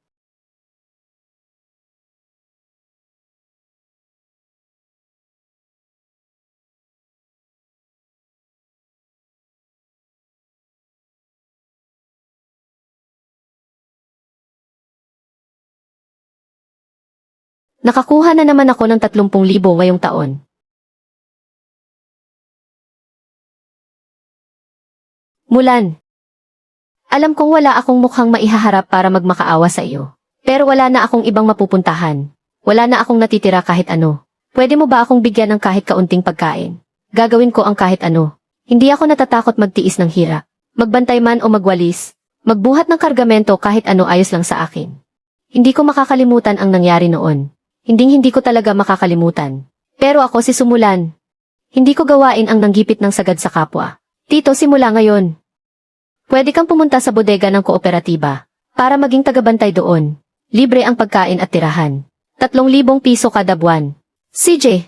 Nakakuha na naman ako ng 30,000 ngayong taon. Mulan. Alam kong wala akong mukhang maihaharap para magmakaawa sa iyo. Pero wala na akong ibang mapupuntahan. Wala na akong natitira kahit ano. Pwede mo ba akong bigyan ng kahit kaunting pagkain? Gagawin ko ang kahit ano. Hindi ako natatakot magtiis ng hirap. Magbantay man o magwalis. Magbuhat ng kargamento kahit ano ayos lang sa akin. Hindi ko makakalimutan ang nangyari noon. Hindi ko talaga makakalimutan. Pero ako si Sumulan. Hindi ko gawain ang nanggipit ng sagad sa kapwa. Tito, simula ngayon. Pwede kang pumunta sa bodega ng kooperatiba para maging tagabantay doon. Libre ang pagkain at tirahan. 3,000 piso kada buwan. CJ,